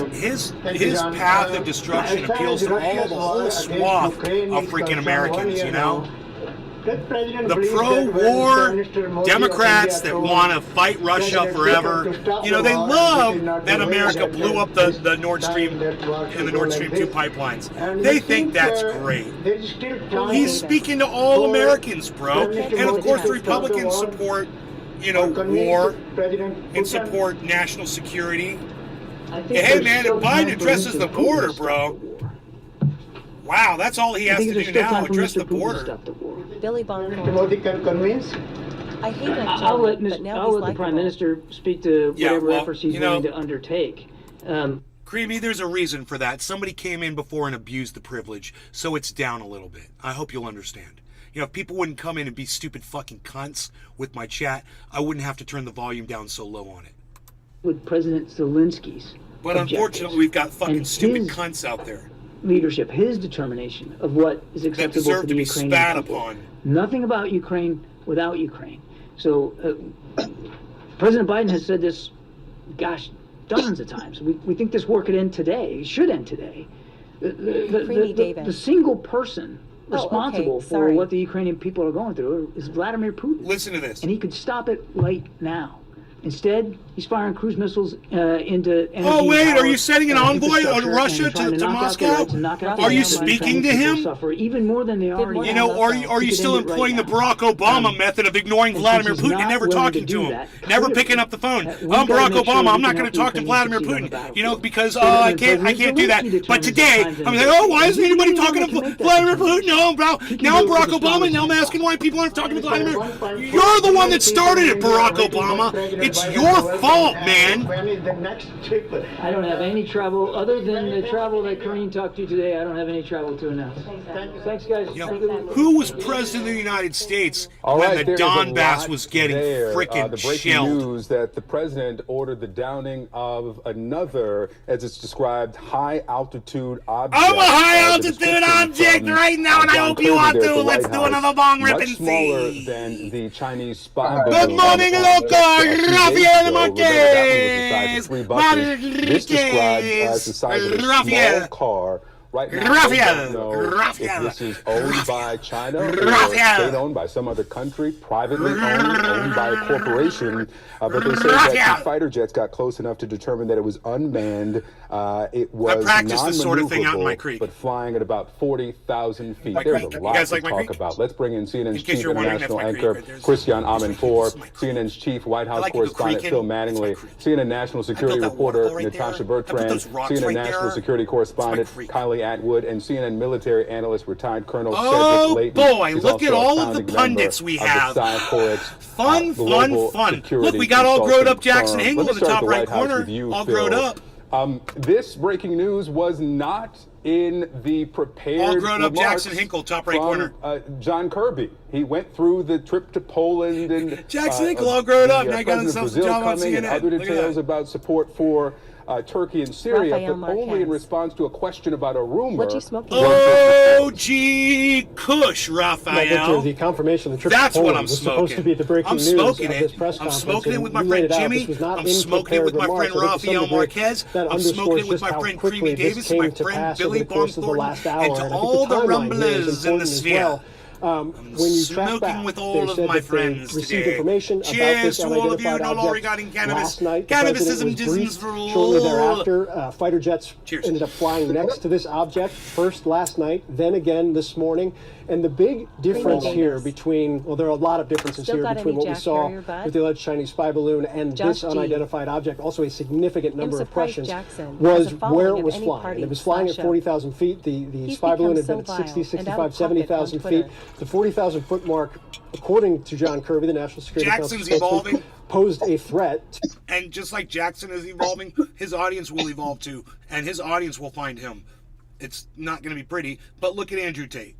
his path of destruction appeals to the whole swath of freaking Americans, you know? The pro-war Democrats that want to fight Russia forever, you know, they love that America blew up the Nord Stream and the Nord Stream 2 pipelines. They think that's great. He's speaking to all Americans, bro. And of course, the Republicans support, you know, war and support national security. Hey, man, if Biden addresses the border, bro, wow, that's all he has to do now, address the border. Billy Bonner. convince? I hate that I'll let the the Prime Minister speak to whatever efforts he's willing to undertake. Creamy, there's a reason for that. Somebody came in before and abused the privilege, so it's down a little bit. I hope you'll understand. You know, if people wouldn't come in and be stupid fucking cunts with my chat, I wouldn't have to turn the volume down so low on it. With President Zelensky's But unfortunately, we've got fucking stupid cunts out there. Leadership, his determination of what is acceptable to the Ukrainian people. Nothing about Ukraine without Ukraine. So President Biden has said this, gosh, dozens of times. We think this war could end today, should end today. The single person responsible for what the Ukrainian people are going through is Vladimir Putin. Listen to this. And he could stop it right now. Instead, he's firing cruise missiles into energy. Oh, wait, are you sending an envoy of Russia to Moscow? Are you speaking to him? Even more than they already. You know, are you still employing the Barack Obama method of ignoring Vladimir Putin and never talking to him? Never picking up the phone. I'm Barack Obama, I'm not going to talk to Vladimir Putin, you know, because I can't do that. But today, I'm like, oh, why isn't anybody talking to Vladimir Putin? No, bro. Now I'm Barack Obama, now I'm asking why people aren't talking to Vladimir. You're the one that started it, Barack Obama. It's your fault, man. When is the next trip? I don't have any travel other than the travel that Karine talked to today. I don't have any travel to announce. Thanks, guys. You know, who was president of the United States when the Donbass was getting freaking the breaking shelled? news that the president ordered the downing of another, as it's described, high-altitude object. I'm a high-altitude object right now, and I hope you are too. Let's do another bong rip and see. Much smaller than the Chinese spy balloon. Good morning, local. Rafael Marquez. This described as the size of a small car. Right now, they don't know if this is owned by China or state-owned by some other country, privately owned by a corporation. But they say that the fighter jets got close enough to determine that it was unmanned. It was this sort of thing out in my creek, but flying at about 40,000 feet. There's a lot to talk about. Let's bring in CNN's chief international anchor, Christian Amanpour, CNN's chief White House correspondent, Phil Mattingly, CNN national security reporter, Natasha Bertrand, CNN national security correspondent, Kylie Atwood, and CNN military analyst, retired Colonel Cedric Layton. Oh boy, look at all of the pundits we have. Fun. Look, we got all grown up Jackson Hinkle in the top right corner, all grown up. This breaking news was not in the prepared all grown up Jackson Hinkle, top right corner. John Kirby. He went through the trip to Poland and Jackson Hinkle all grown up. Now got himself a job on CNN. Other details about support for Turkey and Syria, Rafael but only in Marquez. response to a question about a rumor. What you smoking? OG Kush, Raphael. The confirmation of the trip That's to what Poland I'm was smoking. supposed to be the breaking I'm news smoking of it. this press I'm conference. smoking it with my You laid friend it out. Jimmy. This was not I'm smoking it with my friend Rafael Marquez. I'm smoking it with my friend Creamy Davis, my friend Billy Bong Thornton, and to all the rumblers in the sphere. When you track smoking back, with all they of said my that they friends received today. information Cheers about this to all of you, unidentified no law object regarding cannabis. last night. The Cannabisism, president was briefed for shortly all. thereafter. Fighter jets ended up flying next to this object, first last night, then again this morning. And the big difference here between, well, there are a lot of differences Still here got between any what we Jack saw Carrier, bud? with the alleged Chinese spy balloon and Josh this G. unidentified object. Also, a significant number of surprised questions Jackson was has a following where it of was any flying. party And it was flying at slash show. 40,000 feet. The He's spy balloon become had been so at 60, vile and out of 65, 70,000 pocket on feet. The 40,000 foot mark, according to John Kirby, the National Security Jackson's Council spokesman, evolving. posed a threat. And just like Jackson is evolving, his audience will evolve too, and his audience will find him. It's not going to be pretty, but look at Andrew Tate.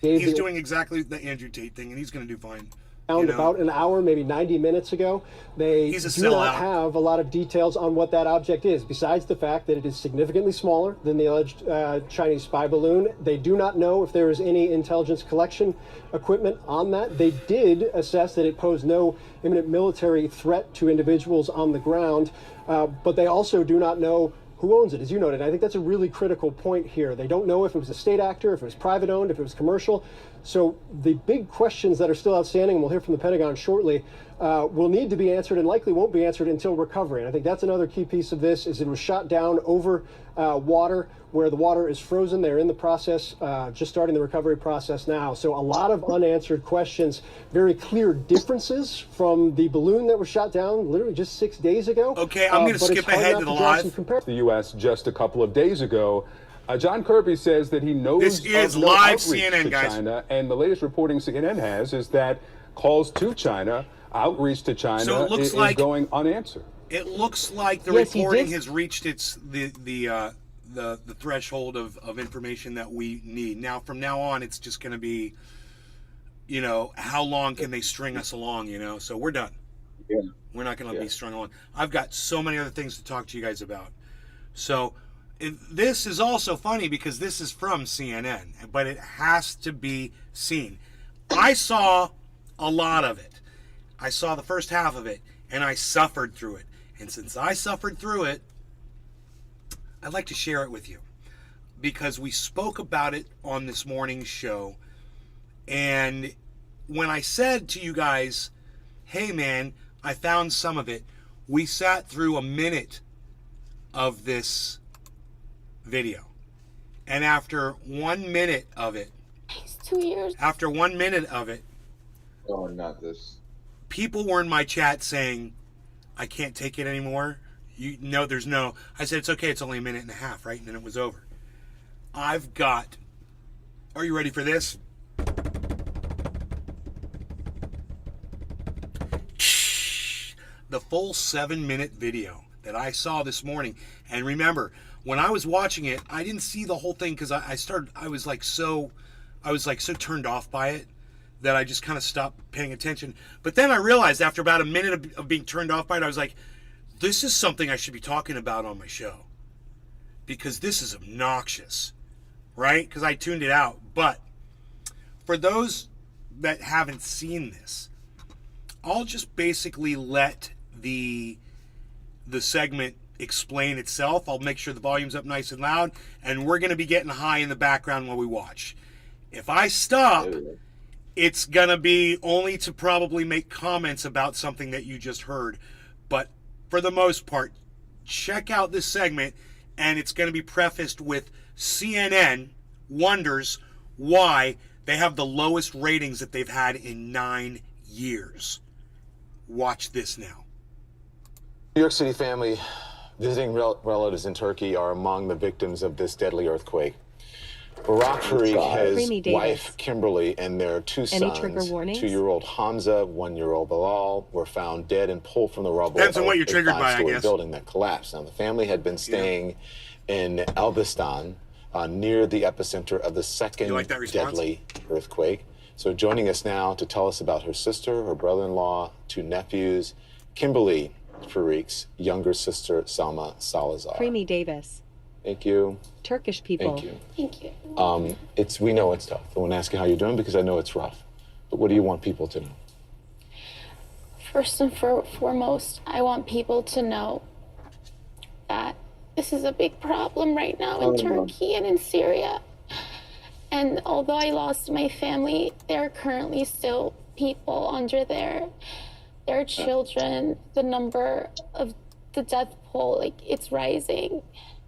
He's doing exactly the Andrew Tate thing, and he's going to do fine. About an hour, maybe 90 minutes ago. They do not have a lot of details on what that object is, besides the fact that it is significantly smaller than the alleged Chinese spy balloon. They do not know if there is any intelligence collection equipment on that. They did assess that it posed no imminent military threat to individuals on the ground, but they also do not know who owns it, as you noted. I think that's a really critical point here. They don't know if it was a state actor, if it was private owned, if it was commercial. So the big questions that are still outstanding, and we'll hear from the Pentagon shortly, will need to be answered and likely won't be answered until recovery. And I think that's another key piece of this, is it was shot down over water where the water is frozen. They're in the process, just starting the recovery process now. So a lot of unanswered questions, very clear differences from the balloon that was shot down literally just 6 days ago. Okay, I'm going to skip ahead to the live. The U.S. just a couple of days ago. John Kirby says that he knows This is of no live outreach CNN, to guys. China, and the latest reporting CNN has is that calls to China, outreach to China, So it looks is like- going unanswered. It looks like the Yes, he reporting did. has reached the threshold of information that we need. Now, from now on, it's just going to be, how long can they string us along? So we're done. Yeah. We're not going to be strung along. I've got so many other things to talk to you guys about. So this is also funny because this is from CNN, but it has to be seen. I saw a lot of it. I saw the first half of it, and I suffered through it. And since I suffered through it, I'd like to share it with you because we spoke about it on this morning's show. And when I said to you guys, hey man, I found some of it, we sat through a minute of this video. And after 1 minute of it, It's 2 years. after 1 minute of it, Oh, not this. people were in my chat saying, I can't take it anymore. There's no. I said, it's okay. It's only a minute and a half, right? And then it was over. I've got. Are you ready for this? The full 7-minute video that I saw this morning. And remember, when I was watching it, I didn't see the whole thing because I was so turned off by it that I just kind of stopped paying attention. But then I realized after about a minute of being turned off by it, I was like, this is something I should be talking about on my show. Because this is obnoxious, right? Because I tuned it out. But for those that haven't seen this, I'll just basically let the segment explain itself. I'll make sure the volume's up nice and loud, and we're going to be getting high in the background while we watch. If I stop, it's going to be only to probably make comments about something that you just heard. But for the most part, check out this segment, and it's going to be prefaced with CNN wonders why they have the lowest ratings that they've had in 9 years. Watch this now. New York City family visiting relatives in Turkey are among the victims of this deadly earthquake. Barak Farik, his wife Kimberly, and their two sons, 2-year-old Hamza, 1-year-old Bilal, were found dead and pulled from the rubble Depends on of what you're a triggered by, I 5-story guess. building that collapsed. Now, the family had been staying in Elbistan, near the epicenter of the second deadly earthquake. So joining us now to tell us about her sister, her brother-in-law, 2 nephews, Kimberly, Fareek's younger sister, Salma Salazar. Creamy Davis. Thank you. Turkish people. Thank you. Thank you. We know it's tough. I want to ask you how you're doing because I know it's rough. But what do you want people to know? First and foremost, I want people to know that this is a big problem right now in Turkey and in Syria. And although I lost my family, there are currently still people under there. Their children, the number of the death toll, like, it's rising.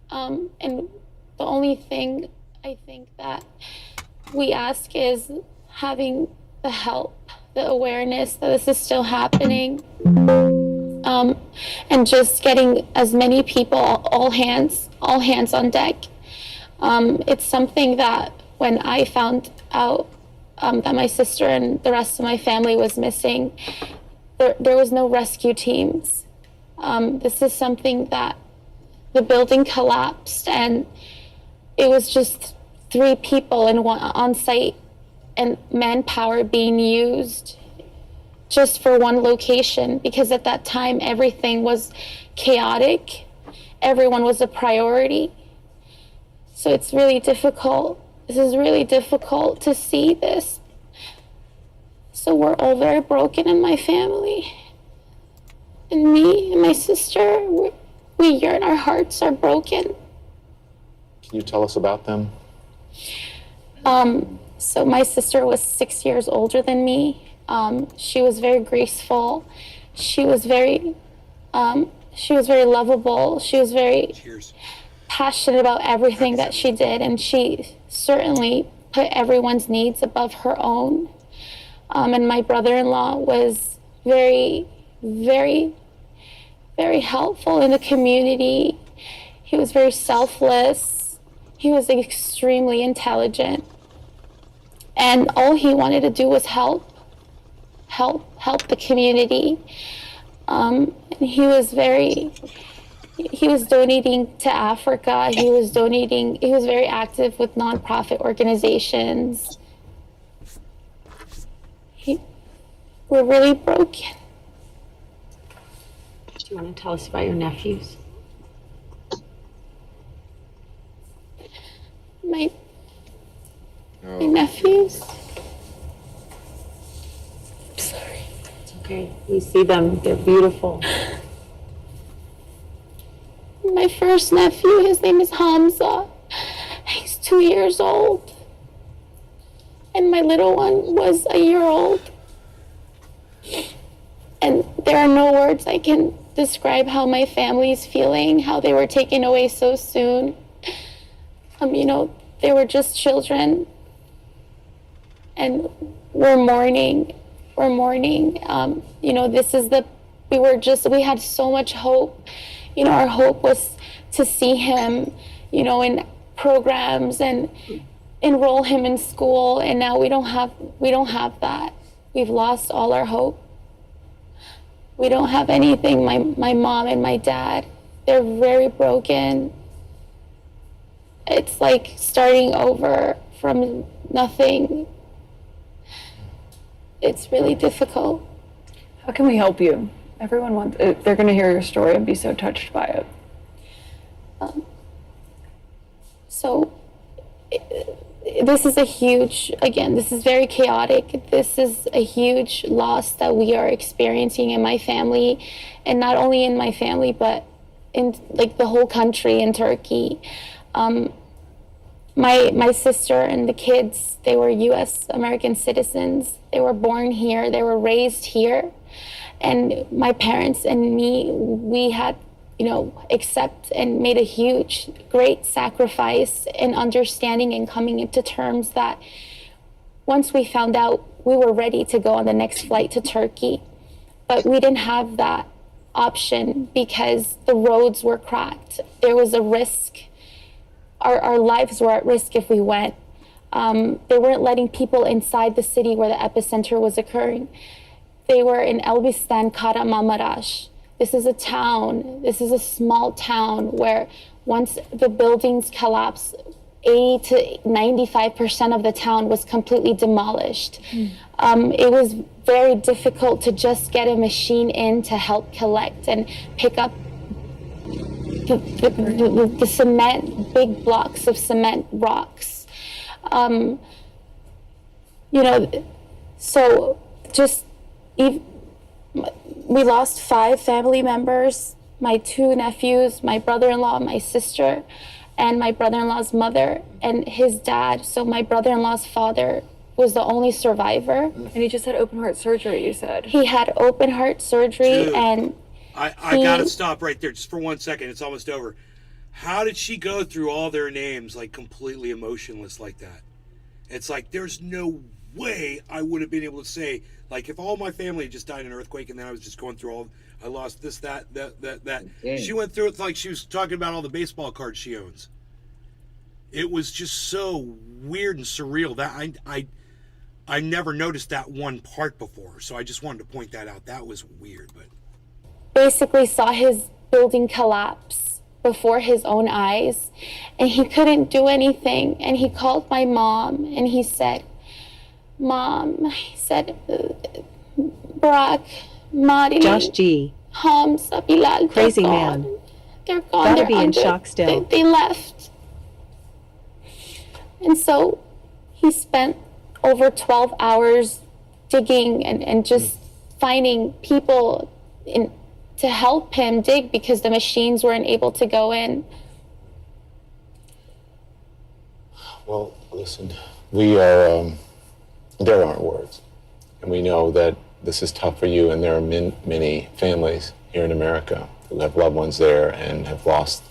And the only thing I think that we ask is having the help, the awareness that this is still happening, and just getting as many people, all hands on deck. It's something that when I found out that my sister and the rest of my family was missing, there was no rescue teams. This is something that the building collapsed and it was just 3 people on site and manpower being used just for one location, because at that time everything was chaotic. Everyone was a priority. So it's really difficult. This is really difficult to see this. So we're all very broken in my family. And me and my sister, we yearn, our hearts are broken. Can you tell us about them? So my sister was 6 years older than me. She was very graceful. She was very lovable. She was very passionate about everything that she did, and she certainly put everyone's needs above her own. And my brother-in-law was very, very, very helpful in the community. He was very selfless. He was extremely intelligent. And all he wanted to do was help the community. And he was donating to Africa. He was very active with nonprofit organizations. We're really broken. Do you want to tell us about your nephews? My nephews. I'm sorry. It's okay. We see them. They're beautiful. My first nephew, his name is Hamza. He's 2 years old. And my little one was a year old. And there are no words I can describe how my family's feeling, how they were taken away so soon. They were just children. And we're mourning. We had so much hope. Our hope was to see him, in programs and enroll him in school. And now we don't have that. We've lost all our hope. We don't have anything. My mom and my dad, they're very broken. It's like starting over from nothing. It's really difficult. How can we help you? Everyone wants, they're going to hear your story and be so touched by it. This is this is very chaotic. This is a huge loss that we are experiencing in my family, and not only in my family, but in the whole country in Turkey. My sister and the kids, they were U.S. American citizens. They were born here. They were raised here. And my parents and me, we had, accept and made a huge, great sacrifice in understanding and coming into terms that once we found out, we were ready to go on the next flight to Turkey. But we didn't have that option because the roads were cracked. There was a risk. Our lives were at risk if we went. They weren't letting people inside the city where the epicenter was occurring. They were in Elbistan, Kahramanmaraş. This is a town. This is a small town where once the buildings collapse, 80 to 95% of the town was completely demolished. It was very difficult to just get a machine in to help collect and pick up the cement, big blocks of cement rocks. You know, so just, we lost 5 family members, my 2 nephews, my brother-in-law, my sister, and my brother-in-law's mother, and his dad, so my brother-in-law's father, was the only survivor. And he just had open heart surgery, you said. He had open heart surgery. Dude, and I gotta stop right there just for 1 second. It's almost over. How did she go through all their names like completely emotionless like that? It's like there's no way I would have been able to say, like, if all my family had just died in an earthquake and then I was just going through all, I lost this, that. Dang. She went through it like she was talking about all the baseball cards she owns. It was just so weird and surreal that I never noticed that one part before, so I just wanted to point that out. That was weird, but basically saw his building collapse before his own eyes, and he couldn't do anything. And he called my mom, and he said, "Mom," he said, "Barack, Mari, Josh G. Hamza, Bilal, Crazy they're man. gone. They're gone. Gotta They're be in under- shock still. They left." And so he spent over 12 hours digging and just finding people to help him dig because the machines weren't able to go in. Well, listen, we are, there aren't words. And we know that this is tough for you, and there are many families here in America who have loved ones there and have lost.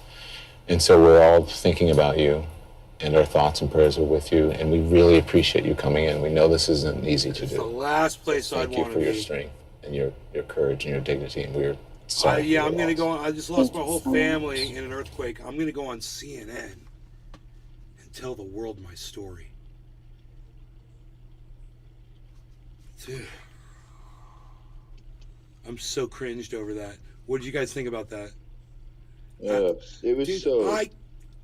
And so we're all thinking about you, and our thoughts and prayers are with you, and we really appreciate you coming in. We know this isn't easy to do. it's the last place I'd Thank you want for to your be. strength and your courage and your dignity, and we're sorry. Yeah, for I'm your gonna loss. go on. I just lost my whole family in an earthquake. I'm gonna go on CNN and tell the world my story. Dude, I'm so cringed over that. What did you guys think about that? It was Dude, so I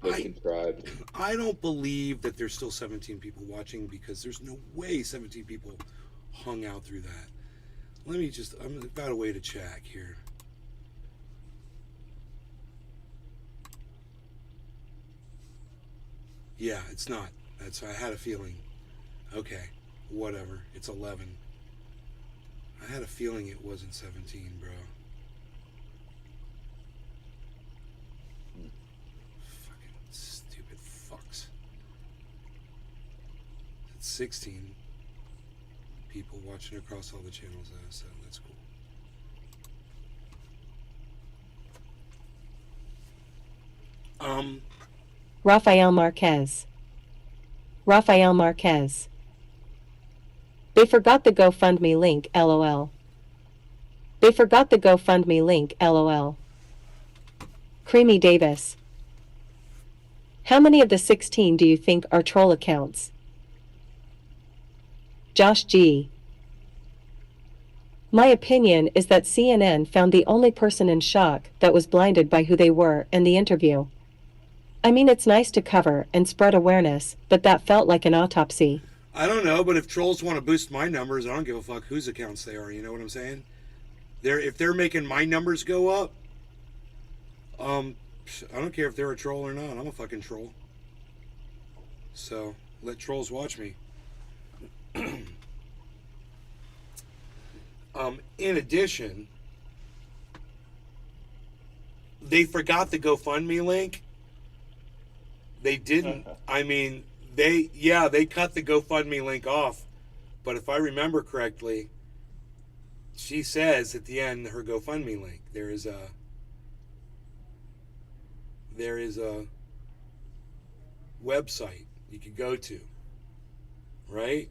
contrived. I don't believe that there's still 17 people watching, because there's no way 17 people hung out through that. Let me just, I'm about a way to check here. Yeah, it's not. I had a feeling. Okay, whatever. It's 11. I had a feeling it wasn't 17, bro. Fucking stupid fucks. It's 16 people watching across all the channels, so that's cool. Rafael Marquez. Rafael Marquez. They forgot the GoFundMe link, LOL. They forgot the GoFundMe link, LOL. Creamy Davis. How many of the 16 do you think are troll accounts? Josh G. My opinion is that CNN found the only person in shock that was blinded by who they were in the interview. I mean, it's nice to cover and spread awareness, but that felt like an autopsy. I don't know, but if trolls want to boost my numbers, I don't give a fuck whose accounts they are. You know what I'm saying? If they're making my numbers go up, I don't care if they're a troll or not. I'm a fucking troll. So let trolls watch me. In addition, they forgot the GoFundMe link. They didn't. I mean, they cut the GoFundMe link off. But if I remember correctly, she says at the end, her GoFundMe link, there is a website you could go to, right,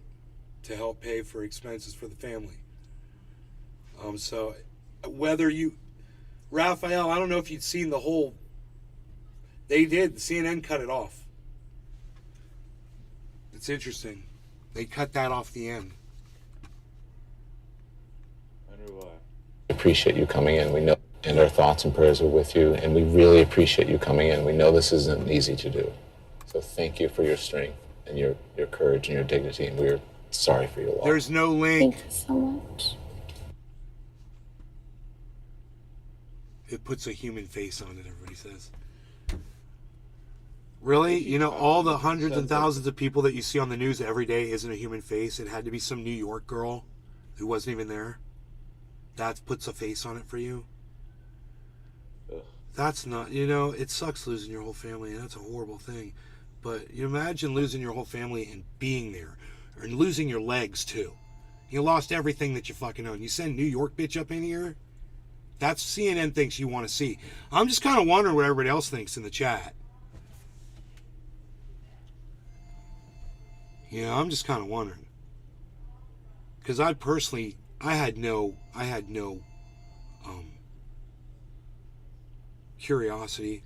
to help pay for expenses for the family. So whether Raphael, I don't know if you'd seen the whole, they did, CNN cut it off. It's interesting. They cut that off the end. I wonder why. Appreciate you coming in. We know, and our thoughts and prayers are with you, and we really appreciate you coming in. We know this isn't easy to do. So thank you for your strength and your courage and your dignity, and we're sorry for your loss. There's no link. Thank you so much. It puts a human face on it, everybody says. Really? You know, all the hundreds and thousands of people that you see on the news every day isn't a human face. It had to be some New York girl who wasn't even there. That puts a face on it for you. That's not, you know, it sucks losing your whole family, and that's a horrible thing. But you imagine losing your whole family and being there, and losing your legs too. You lost everything that you fucking own. You send New York bitch up in here? That's CNN thinks you want to see. I'm just kind of wondering what everybody else thinks in the chat. You know, I'm just kind of wondering. Because I personally, I had no curiosity.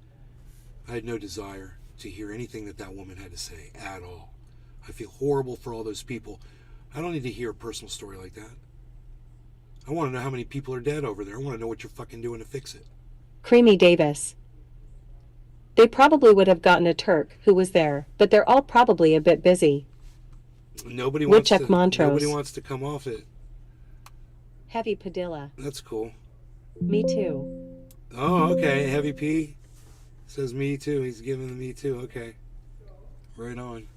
I had no desire to hear anything that woman had to say at all. I feel horrible for all those people. I don't need to hear a personal story like that. I want to know how many people are dead over there. I want to know what you're fucking doing to fix it. Creamy Davis. They probably would have gotten a Turk who was there, but they're all probably a bit busy. Nobody Woodchuck Montrose. Nobody wants to come off it. Heavy Padilla. That's cool. Me too. Oh, okay. Heavy P says me too. He's giving the me too. Okay. Right on.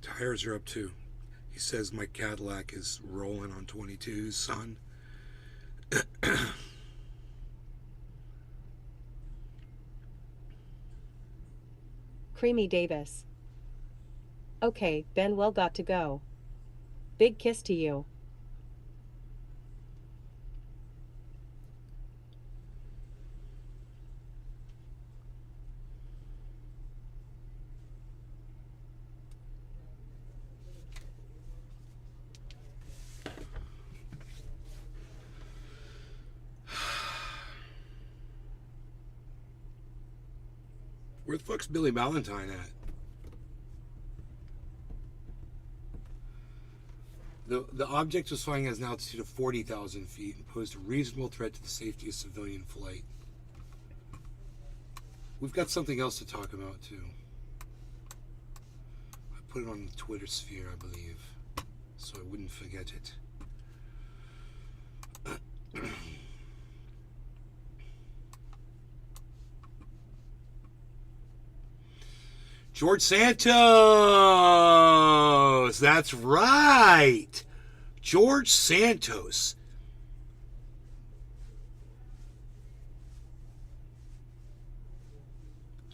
Tires are up too. He says my Cadillac is rolling on 22s, son. Creamy Davis. Okay, Ben well got to go. Big kiss to you. Where the fuck's Billy Valentine at? The object was flying at an altitude of 40,000 feet and posed a reasonable threat to the safety of civilian flight. We've got something else to talk about too. I put it on the Twitter sphere, I believe, so I wouldn't forget it. George Santos! That's right! George Santos.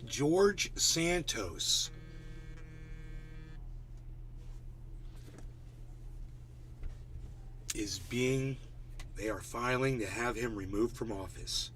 George Santos is being, they are filing to have him removed from office.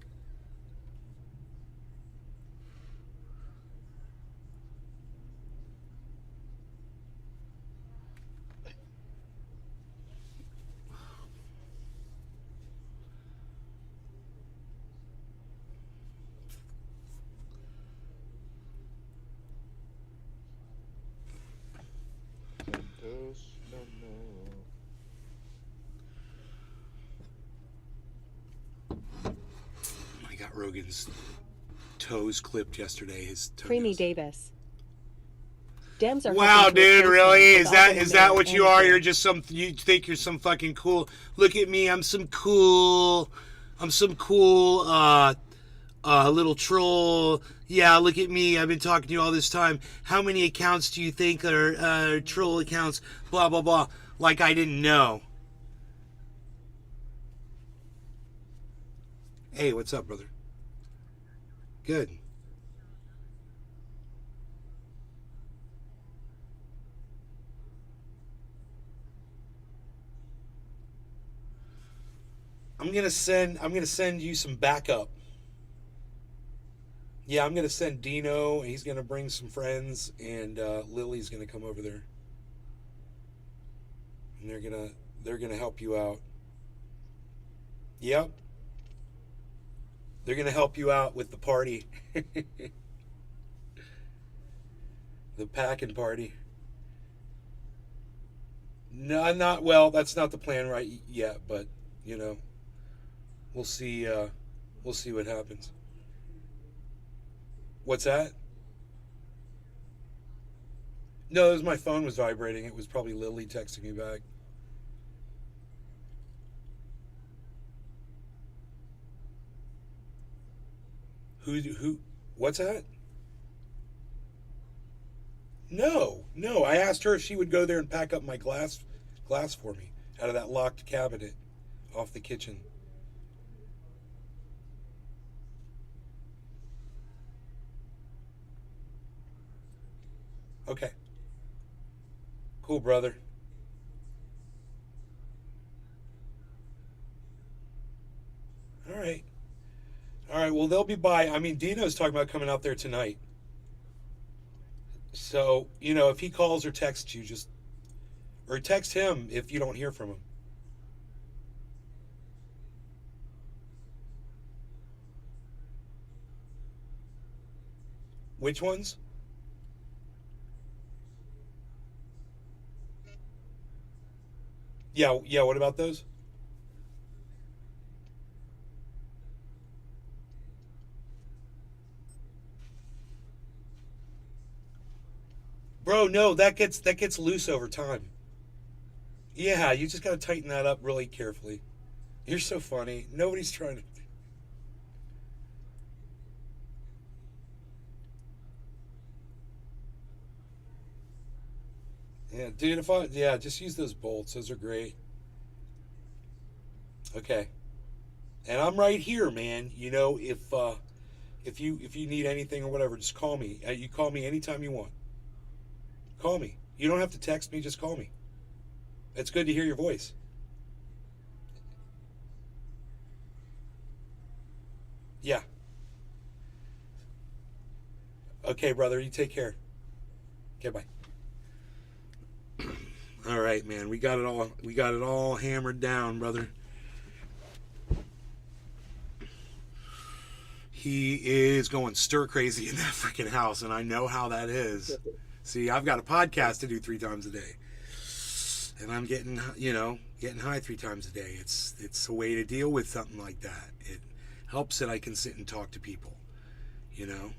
I got Rogan's toes clipped yesterday. His toenails. Creamy Davis. Dems are wow, dude, really? Is that what you are? anything. You're just some. You think you're some fucking cool? Look at me. I'm some cool little troll. Yeah, look at me. I've been talking to you all this time. How many accounts do you think are troll accounts? Blah blah blah. Like I didn't know. Hey, what's up, brother? Good. I'm gonna send you some backup. Yeah, I'm going to send Dino, and he's going to bring some friends, and Lily's going to come over there. And they're going to help you out. Yep. They're going to help you out with the party. The packing party. No, not well. That's not the plan right yet, but you know, we'll see. We'll see what happens. What's that? No, it was my phone was vibrating. It was probably Lily texting me back. Who? What's that? No. I asked her if she would go there and pack up my glass for me out of that locked cabinet off the kitchen. Okay. Cool, brother. All right. Well, they'll be by. I mean, Dino's talking about coming out there tonight. So, you know, if he calls or texts you, or text him if you don't hear from him. Which ones? Yeah, what about those? Bro, no, that gets loose over time. Yeah, you just got to tighten that up really carefully. You're so funny. Nobody's trying to. Yeah, dude, just use those bolts. Those are great. Okay. And I'm right here, man. You know, if you need anything or whatever, just call me. You call me anytime you want. Call me. You don't have to text me, just call me. It's good to hear your voice. Yeah. Okay, brother, you take care. Okay, bye. All right, man. We got it all hammered down, brother. He is going stir crazy in that freaking house, and I know how that is. See, I've got a podcast to do 3 times a day. And I'm getting high 3 times a day. It's a way to deal with something like that. It helps that I can sit and talk to people, you know?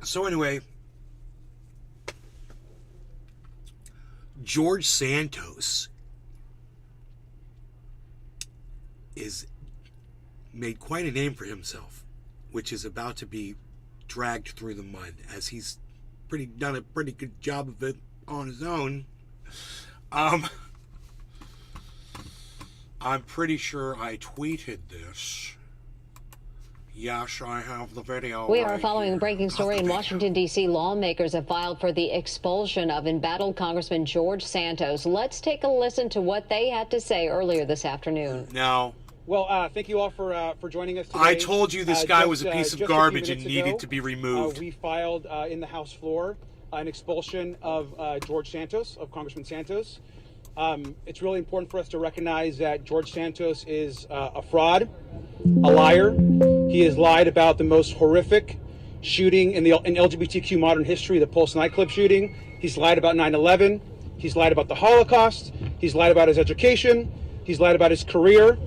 So anyway, George Santos is made quite a name for himself, which is about to be dragged through the mud as he's done a pretty good job of it on his own. I'm pretty sure I tweeted this. Yes, I have the video. We are following a breaking story in Washington, D.C. Lawmakers have filed for the expulsion of embattled Congressman George Santos. Let's take a listen to what they had to say earlier this afternoon. Now, well, thank you all for joining us today. I told you this guy was a piece of garbage and needed to be removed. We filed in the House floor an expulsion of George Santos, of Congressman Santos. It's really important for us to recognize that George Santos is a fraud, a liar. He has lied about the most horrific shooting in LGBTQ modern history, the Pulse nightclub shooting. He's lied about 9/11. He's lied about the Holocaust. He's lied about his education. He's lied about his career.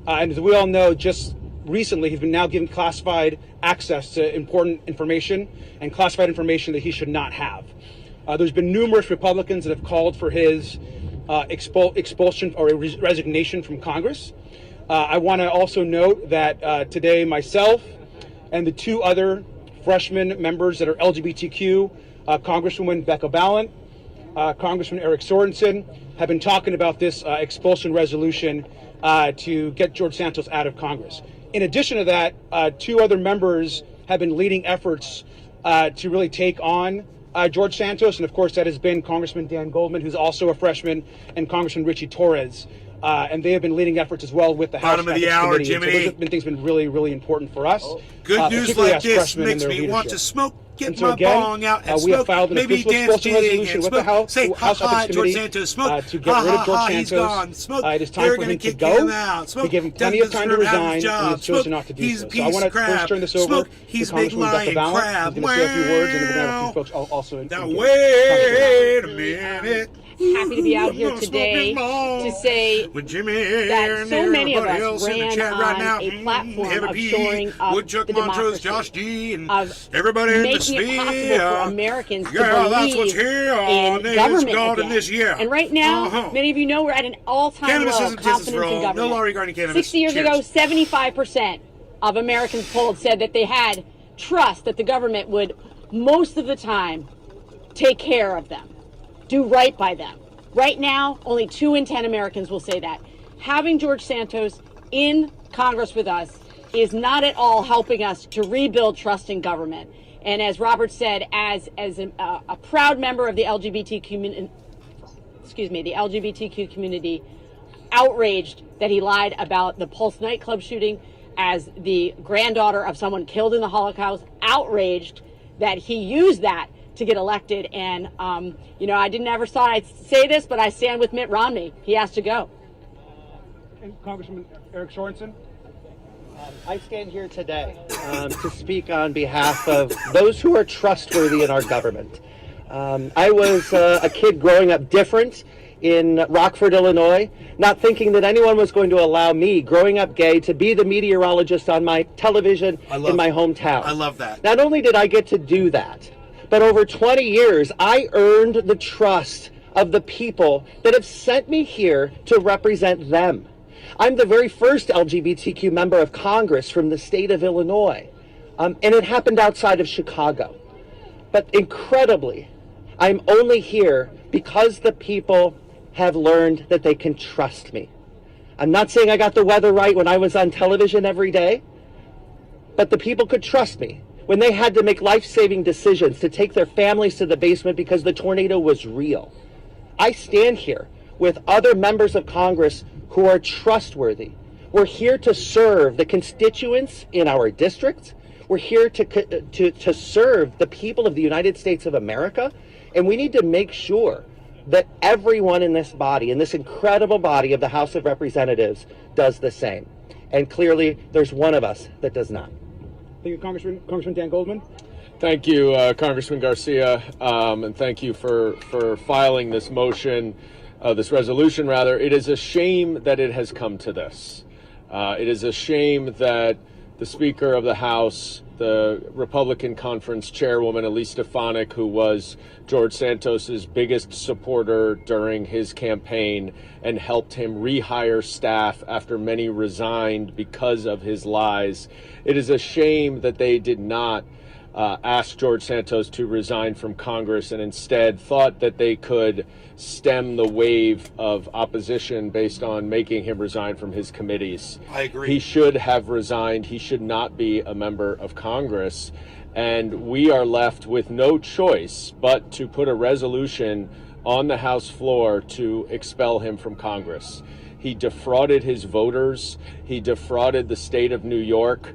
And as we all know, just recently, he's been now given classified access to important information and classified information that he should not have. There's been numerous Republicans that have called for his expulsion or resignation from Congress. I want to also note that today myself and the two other freshman members that are LGBTQ, Congresswoman Becca Balint, Congressman Eric Sorensen, have been talking about this expulsion resolution to get George Santos out of Congress. In addition to that, two other members have been leading efforts to really take on George Santos, and of course that has been Congressman Dan Goldman, who's also a freshman, and Congressman Richie Torres. And they have been leading efforts as well with the House Bottom of the hour, Committee. Jiminy. So those have been things that have been really, really important for us. Good news like this makes me want to smoke, get my bong out and we have smoke, filed an maybe official dance expulsion resolution and with the House, say, House Ethics George Committee Santos, smoke, to get rid of George he's Santos. gone, smoke, It is time they're for him gonna to kick go. him out, smoke, We give him plenty of time to resign, and he's job, chosen not to do he's so. a So I piece want of to first crap, turn this over smoke, to he's a big Congresswoman Becca lying Balint, crap, who's going to say a few words, and then we're going to have a few folks also in. Now wait a minute. Happy to be out here today to say that so many of us ran on a platform of shoring up the democracy, of everybody in making it possible for Americans to that's what's believe here in government again. This year. And right now, many of you know we're at an all-time low of confidence in government. No law regarding cannabis. 60 years ago, 75% of Americans polled said that they had trust that the government would, most of the time, take care of them, do right by them. Right now, only 2 in 10 Americans will say that. Having George Santos in Congress with us is not at all helping us to rebuild trust in government. And as Robert said, as a proud member of the LGBTQ community, outraged that he lied about the Pulse nightclub shooting, as the granddaughter of someone killed in the Holocaust, outraged that he used that to get elected. And, I didn't ever thought I'd say this, but I stand with Mitt Romney. He has to go. And Congressman Eric Sorensen. I stand here today to speak on behalf of those who are trustworthy in our government. I was a kid growing up different in Rockford, Illinois, not thinking that anyone was going to allow me, growing up gay, to be the meteorologist on my television in my hometown. I love that. Not only did I get to do that, but over 20 years, I earned the trust of the people that have sent me here to represent them. I'm the very first LGBTQ member of Congress from the state of Illinois, and it happened outside of Chicago. But incredibly, I'm only here because the people have learned that they can trust me. I'm not saying I got the weather right when I was on television every day, but the people could trust me when they had to make life-saving decisions to take their families to the basement because the tornado was real. I stand here with other members of Congress who are trustworthy. We're here to serve the constituents in our districts. We're here to serve the people of the United States of America, and we need to make sure that everyone in this body, in this incredible body of the House of Representatives, does the same. And clearly, there's one of us that does not. Thank you, Congressman Dan Goldman. Thank you, Congressman Garcia, and thank you for filing this motion, this resolution, rather. It is a shame that it has come to this. It is a shame that the Speaker of the House, the Republican Conference Chairwoman, Elise Stefanik, who was George Santos's biggest supporter during his campaign and helped him rehire staff after many resigned because of his lies. It is a shame that they did not asked George Santos to resign from Congress and instead thought that they could stem the wave of opposition based on making him resign from his committees. I agree. He should have resigned. He should not be a member of Congress. And we are left with no choice but to put a resolution on the House floor to expel him from Congress. He defrauded his voters. He defrauded the state of New York.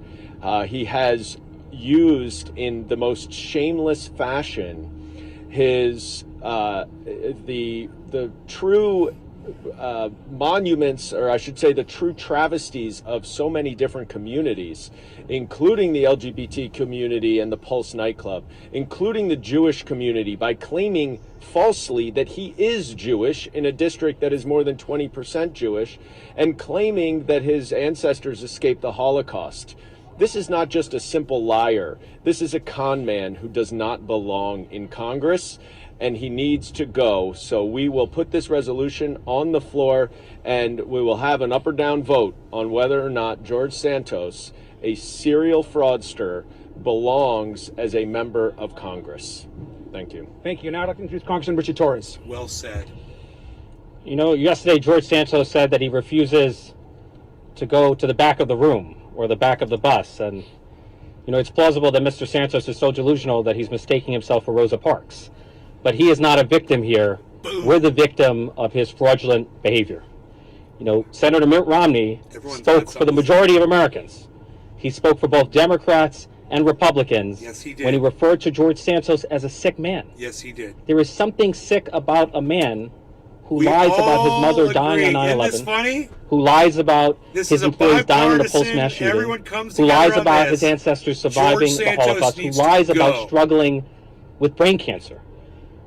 He has used in the most shameless fashion his the true monuments, or I should say the true travesties of so many different communities, including the LGBT community and the Pulse nightclub, including the Jewish community, by claiming falsely that he is Jewish in a district that is more than 20% Jewish, and claiming that his ancestors escaped the Holocaust. This is not just a simple liar. This is a con man who does not belong in Congress, and he needs to go. So we will put this resolution on the floor, and we will have an up or down vote on whether or not George Santos, a serial fraudster, belongs as a member of Congress. Thank you. Thank you. Now I'd like to introduce Congressman Richard Torres. Well said. You know, yesterday George Santos said that he refuses to go to the back of the room or the back of the bus. And, you know, it's plausible that Mr. Santos is so delusional that he's mistaking himself for Rosa Parks. But he is not a victim here. Boom. We're the victim of his fraudulent behavior. You know, Senator Mitt Romney spoke for the majority of Americans. He spoke for both Democrats and Republicans. Yes, he did. When he referred to George Santos as a sick man. Yes, he did. There is something sick about a man who lies about his mother dying on 9/11. Isn't this funny? Who lies about This his is a employees dying in the Pulse bipartisan, mass shooting. everyone comes Who lies together on about this. his ancestors surviving George the Santos Holocaust. Who needs to lies about go. struggling with brain cancer.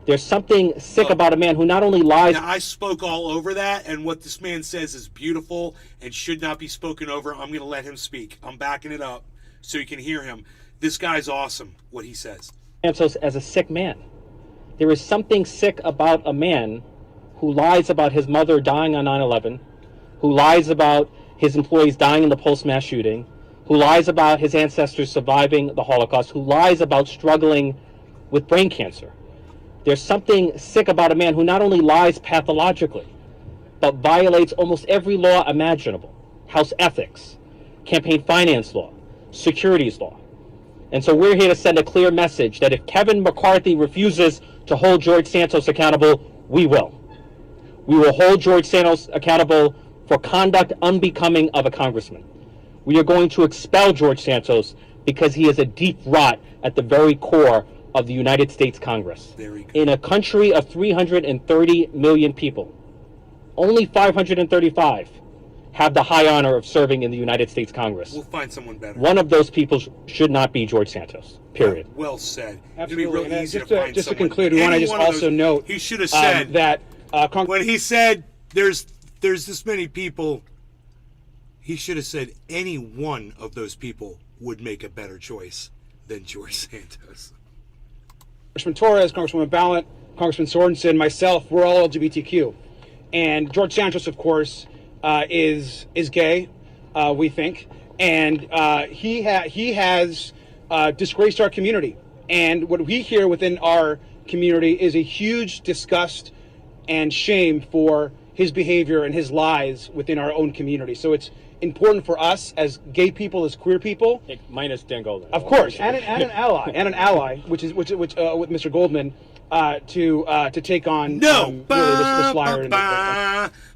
There's something sick about a man who not only lies. Now, I spoke all over that, and what this man says is beautiful and should not be spoken over. I'm going to let him speak. I'm backing it up so you can hear him. This guy's awesome, what he says. Santos as a sick man. There is something sick about a man who lies about his mother dying on 9/11, who lies about his employees dying in the Pulse mass shooting, who lies about his ancestors surviving the Holocaust, who lies about struggling with brain cancer. There's something sick about a man who not only lies pathologically, but violates almost every law imaginable. House ethics, campaign finance law, securities law. And so we're here to send a clear message that if Kevin McCarthy refuses to hold George Santos accountable, we will. We will hold George Santos accountable for conduct unbecoming of a congressman. We are going to expel George Santos because he is a deep rot at the very core of the United States Congress. In a country of 330 million people, only 535 have the high honor of serving in the United States Congress. We'll find someone better. One of those people should not be George Santos, period. Well said. Absolutely. It'd be real And easy just to to- find just to someone. conclude, we wanna Any just one of also those- note, he should have said that when he said there's this many people, he should have said any one of those people would make a better choice than George Santos. Congressman Torres, Congresswoman Ballant, Congressman Sorensen, myself, we're all LGBTQ. And George Santos, of course, is gay, we think. And he has disgraced our community. And what we hear within our community is a huge disgust and shame for his behavior and his lies within our own community. So it's important for us as gay people, as queer people, Minus Dan Golden. of course, and an ally, which with Mr. Goldman, to take on really this liar.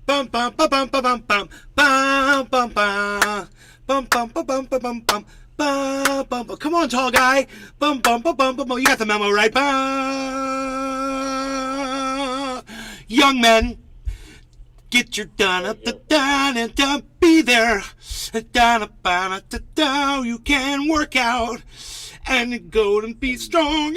Bum bum bum bum bum bum bum bum bum bum bum bum bum bum bum bum bum. Come on, tall guy. Bum bum bum bum bum. You got the memo, right? Young men, get your done up the done and done. Be there. You can work out and go and be strong.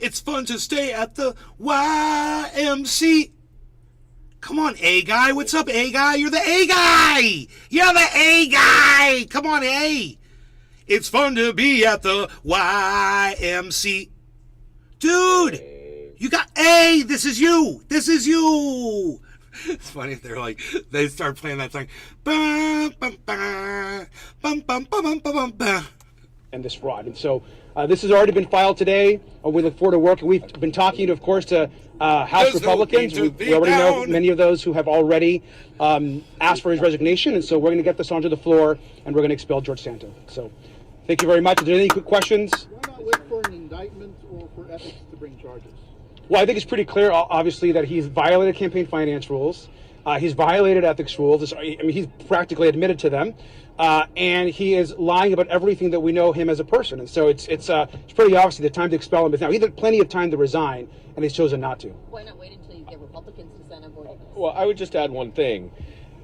It's fun to stay at the YMC. Come on, A guy. What's up, A guy? You're the A guy. You're the A guy. Come on, A. It's fun to be at the YMC. Dude, you got A. This is you. This is you. It's funny if they're like, they start playing that song. Bum, bum, bum, bum, bum, bum, bum, bum. And this fraud. And so this has already been filed today. We look forward to working. We've been talking, of course, to House Republicans. We already know many of those who have already asked for his resignation. And so we're going to get this onto the floor, and we're going to expel George Santos. So thank you very much. Is there any quick questions? Why not wait for an indictment or for ethics to bring charges? Well, I think it's pretty clear, obviously, that he's violated campaign finance rules. He's violated ethics rules. I mean, he's practically admitted to them. And he is lying about everything that we know him as a person. And so it's pretty obvious the time to expel him is now. He had plenty of time to resign, and he's chosen not to. Why not wait until you get Republicans to sign on board? Well, I would just add one thing.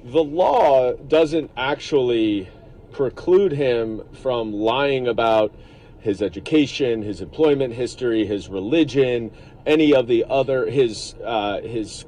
The law doesn't actually preclude him from lying about his education, his employment history, his religion, any of the other, his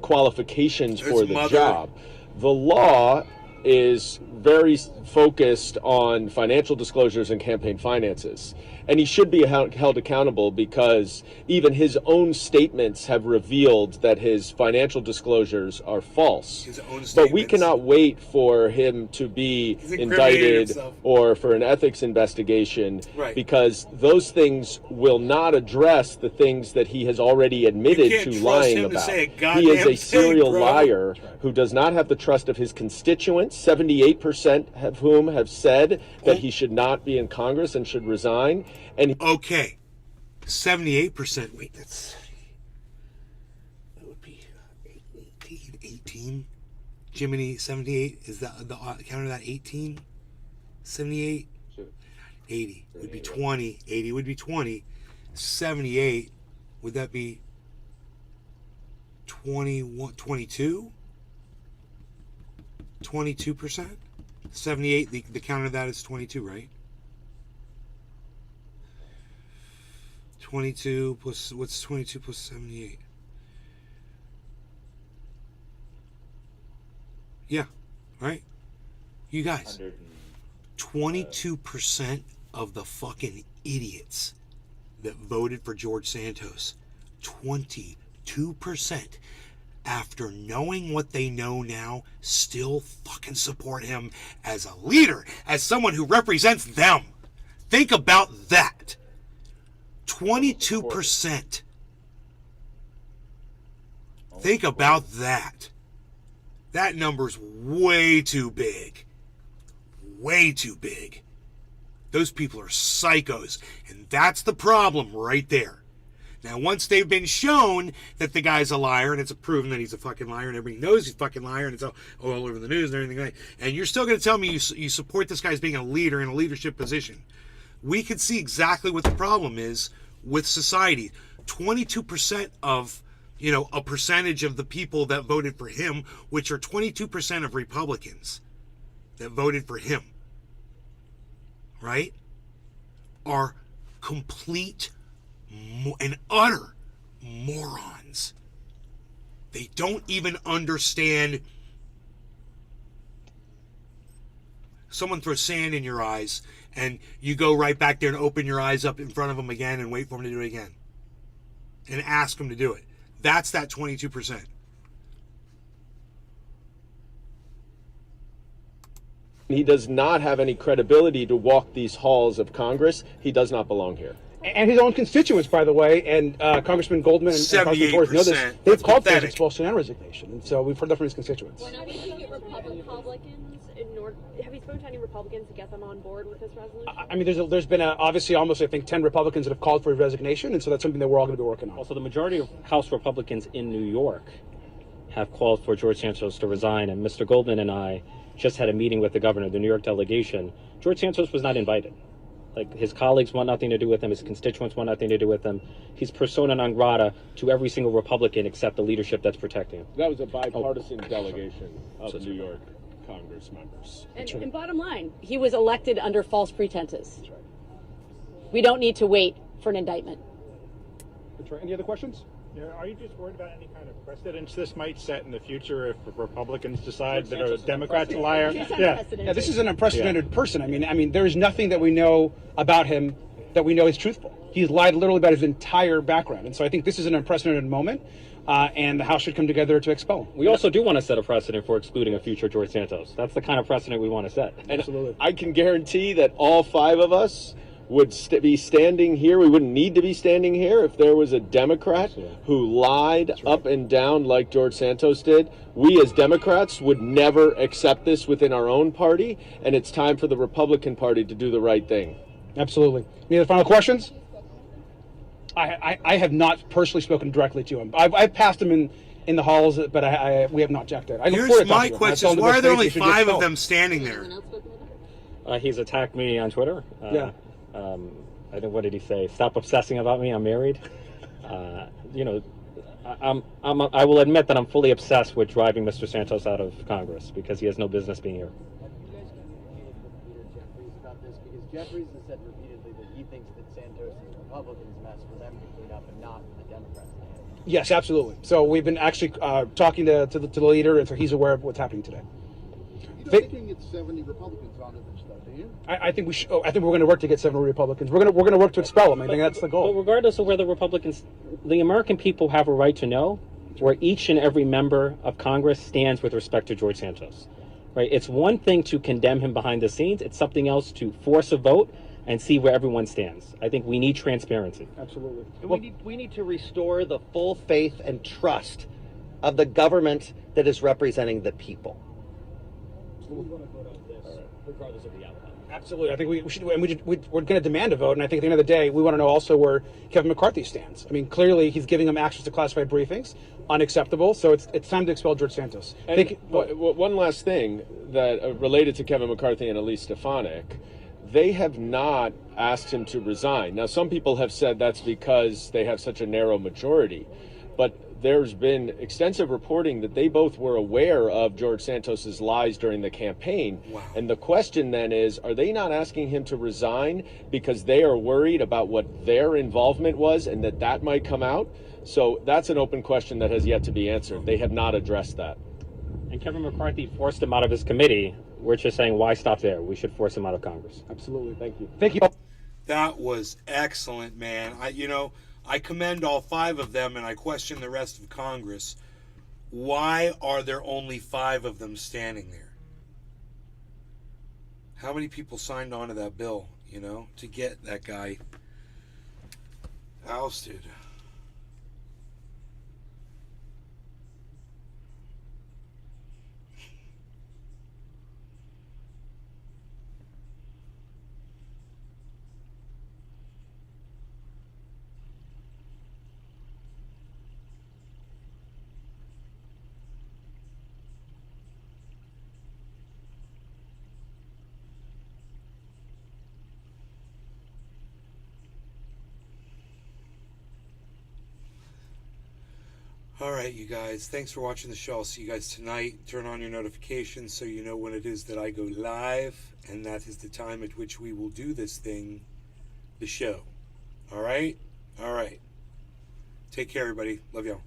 qualifications for the job. The law is very focused on financial disclosures and campaign finances. And he should be held accountable because even his own statements have revealed that his financial disclosures are false. But we cannot wait for him to be indicted or for an ethics investigation, because those things will not address the things that he has already admitted to lying about. He is a serial liar who does not have the trust of his constituents, 78% of whom have said that he should not be in Congress and should resign. And okay, 78%. Wait, that would be 18. Jiminy, 78. Is that the counter? That 18, 78, 80 would be 20. 80 would be 20. 78 would that be 21, 22? 22%. 78. The counter of that is 22, right? 22 plus, what's 22 plus 78? Yeah, right? You guys, 22% of the fucking idiots that voted for George Santos, 22%, after knowing what they know now, still fucking support him as a leader, as someone who represents them. Think about that. 22%. Think about that. That number's way too big. Way too big. Those people are psychos, and that's the problem right there. Now, once they've been shown that the guy's a liar, and it's proven that he's a fucking liar, and everybody knows he's a fucking liar, and it's all over the news and everything like that, and you're still going to tell me you support this guy as being a leader in a leadership position, we can see exactly what the problem is with society. 22% of, a percentage of the people that voted for him, which are 22% of Republicans that voted for him, right, are complete and utter morons. They don't even understand. Someone throws sand in your eyes, and you go right back there and open your eyes up in front of them again and wait for them to do it again. And ask them to do it. That's that 22%. he does not have any credibility to walk these halls of Congress. He does not belong here. And his own constituents, by the way, and Congressman Goldman and Congressman Torres know this. They've called for his expulsion and resignation, and so we've heard that from his constituents. When are we looking at Republicans in North? Have you spoken to any Republicans to get them on board with this resolution? I mean, there's been obviously almost, I think, 10 Republicans that have called for his resignation, and so that's something that we're all going to be working on. Also, the majority of House Republicans in New York have called for George Santos to resign, and Mr. Goldman and I just had a meeting with the governor, the New York delegation. George Santos was not invited. Like, his colleagues want nothing to do with him. His constituents want nothing to do with him. He's persona non grata to every single Republican except the leadership that's protecting him. That was a bipartisan delegation of New York Congress members. And bottom line, he was elected under false pretenses. That's right. We don't need to wait for an indictment. That's right. Any other questions? Yeah, are you just worried about any kind of precedents this might set in the future if Republicans decide that a Democrat's a liar? Yeah, this is an unprecedented person. I mean, there is nothing that we know about him that we know is truthful. He's lied literally about his entire background. And so I think this is an unprecedented moment, and the House should come together to expel him. We also do want to set a precedent for excluding a future George Santos. That's the kind of precedent we want to set. Absolutely. I can guarantee that all 5 of us would be standing here. We wouldn't need to be standing here if there was a Democrat who lied up and down like George Santos did. We as Democrats would never accept this within our own party, and it's time for the Republican Party to do the right thing. Absolutely. Any other final questions? I have not personally spoken directly to him. I've passed him in the halls, but we have not checked it. Here's my question: why are there only 5 of them standing there? He's attacked me on Twitter. Yeah. I think, what did he say? Stop obsessing about me. I'm married. You know, I will admit that I'm fully obsessed with driving Mr. Santos out of Congress because he has no business being here. Jeffries has said repeatedly that he thinks that Santos is Republicans' mess for them to clean up and not the Democrats. Yes, absolutely. So we've been actually talking to the leader, and so he's aware of what's happening today. You don't think it's 70 Republicans on it and stuff, do you? I think we should. I think we're going to work to get 7 Republicans. We're going to work to expel them. I think that's the goal. But regardless of whether Republicans, the American people have a right to know where each and every member of Congress stands with respect to George Santos. Right? It's one thing to condemn him behind the scenes. It's something else to force a vote and see where everyone stands. I think we need transparency. Absolutely. We need to restore the full faith and trust of the government that is representing the people. We want to vote on this, regardless of the outcome. Absolutely. I think we should, and we're going to demand a vote. And I think at the end of the day, we want to know also where Kevin McCarthy stands. I mean, clearly he's giving them access to classified briefings. Unacceptable. So it's time to expel George Santos. And one last thing that related to Kevin McCarthy and Elise Stefanik, they have not asked him to resign. Now, some people have said that's because they have such a narrow majority, but there's been extensive reporting that they both were aware of George Santos's lies during the campaign. Wow. And the question then is, are they not asking him to resign because they are worried about what their involvement was and that might come out? So that's an open question that has yet to be answered. They have not addressed that. And Kevin McCarthy forced him out of his committee. We're just saying, why stop there? We should force him out of Congress. Absolutely. Thank you. Thank you. That was excellent, man. I commend all 5 of them, and I question the rest of Congress. Why are there only 5 of them standing there? How many people signed on to that bill, to get that guy ousted? All right, you guys. Thanks for watching the show. I'll see you guys tonight. Turn on your notifications so you know when it is that I go live, and that is the time at which we will do this thing, the show. All right? All right. Take care, everybody. Love y'all.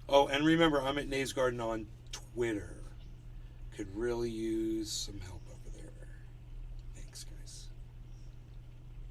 Oh, and remember, I'm at Nays Garden on Twitter. Could really use some help up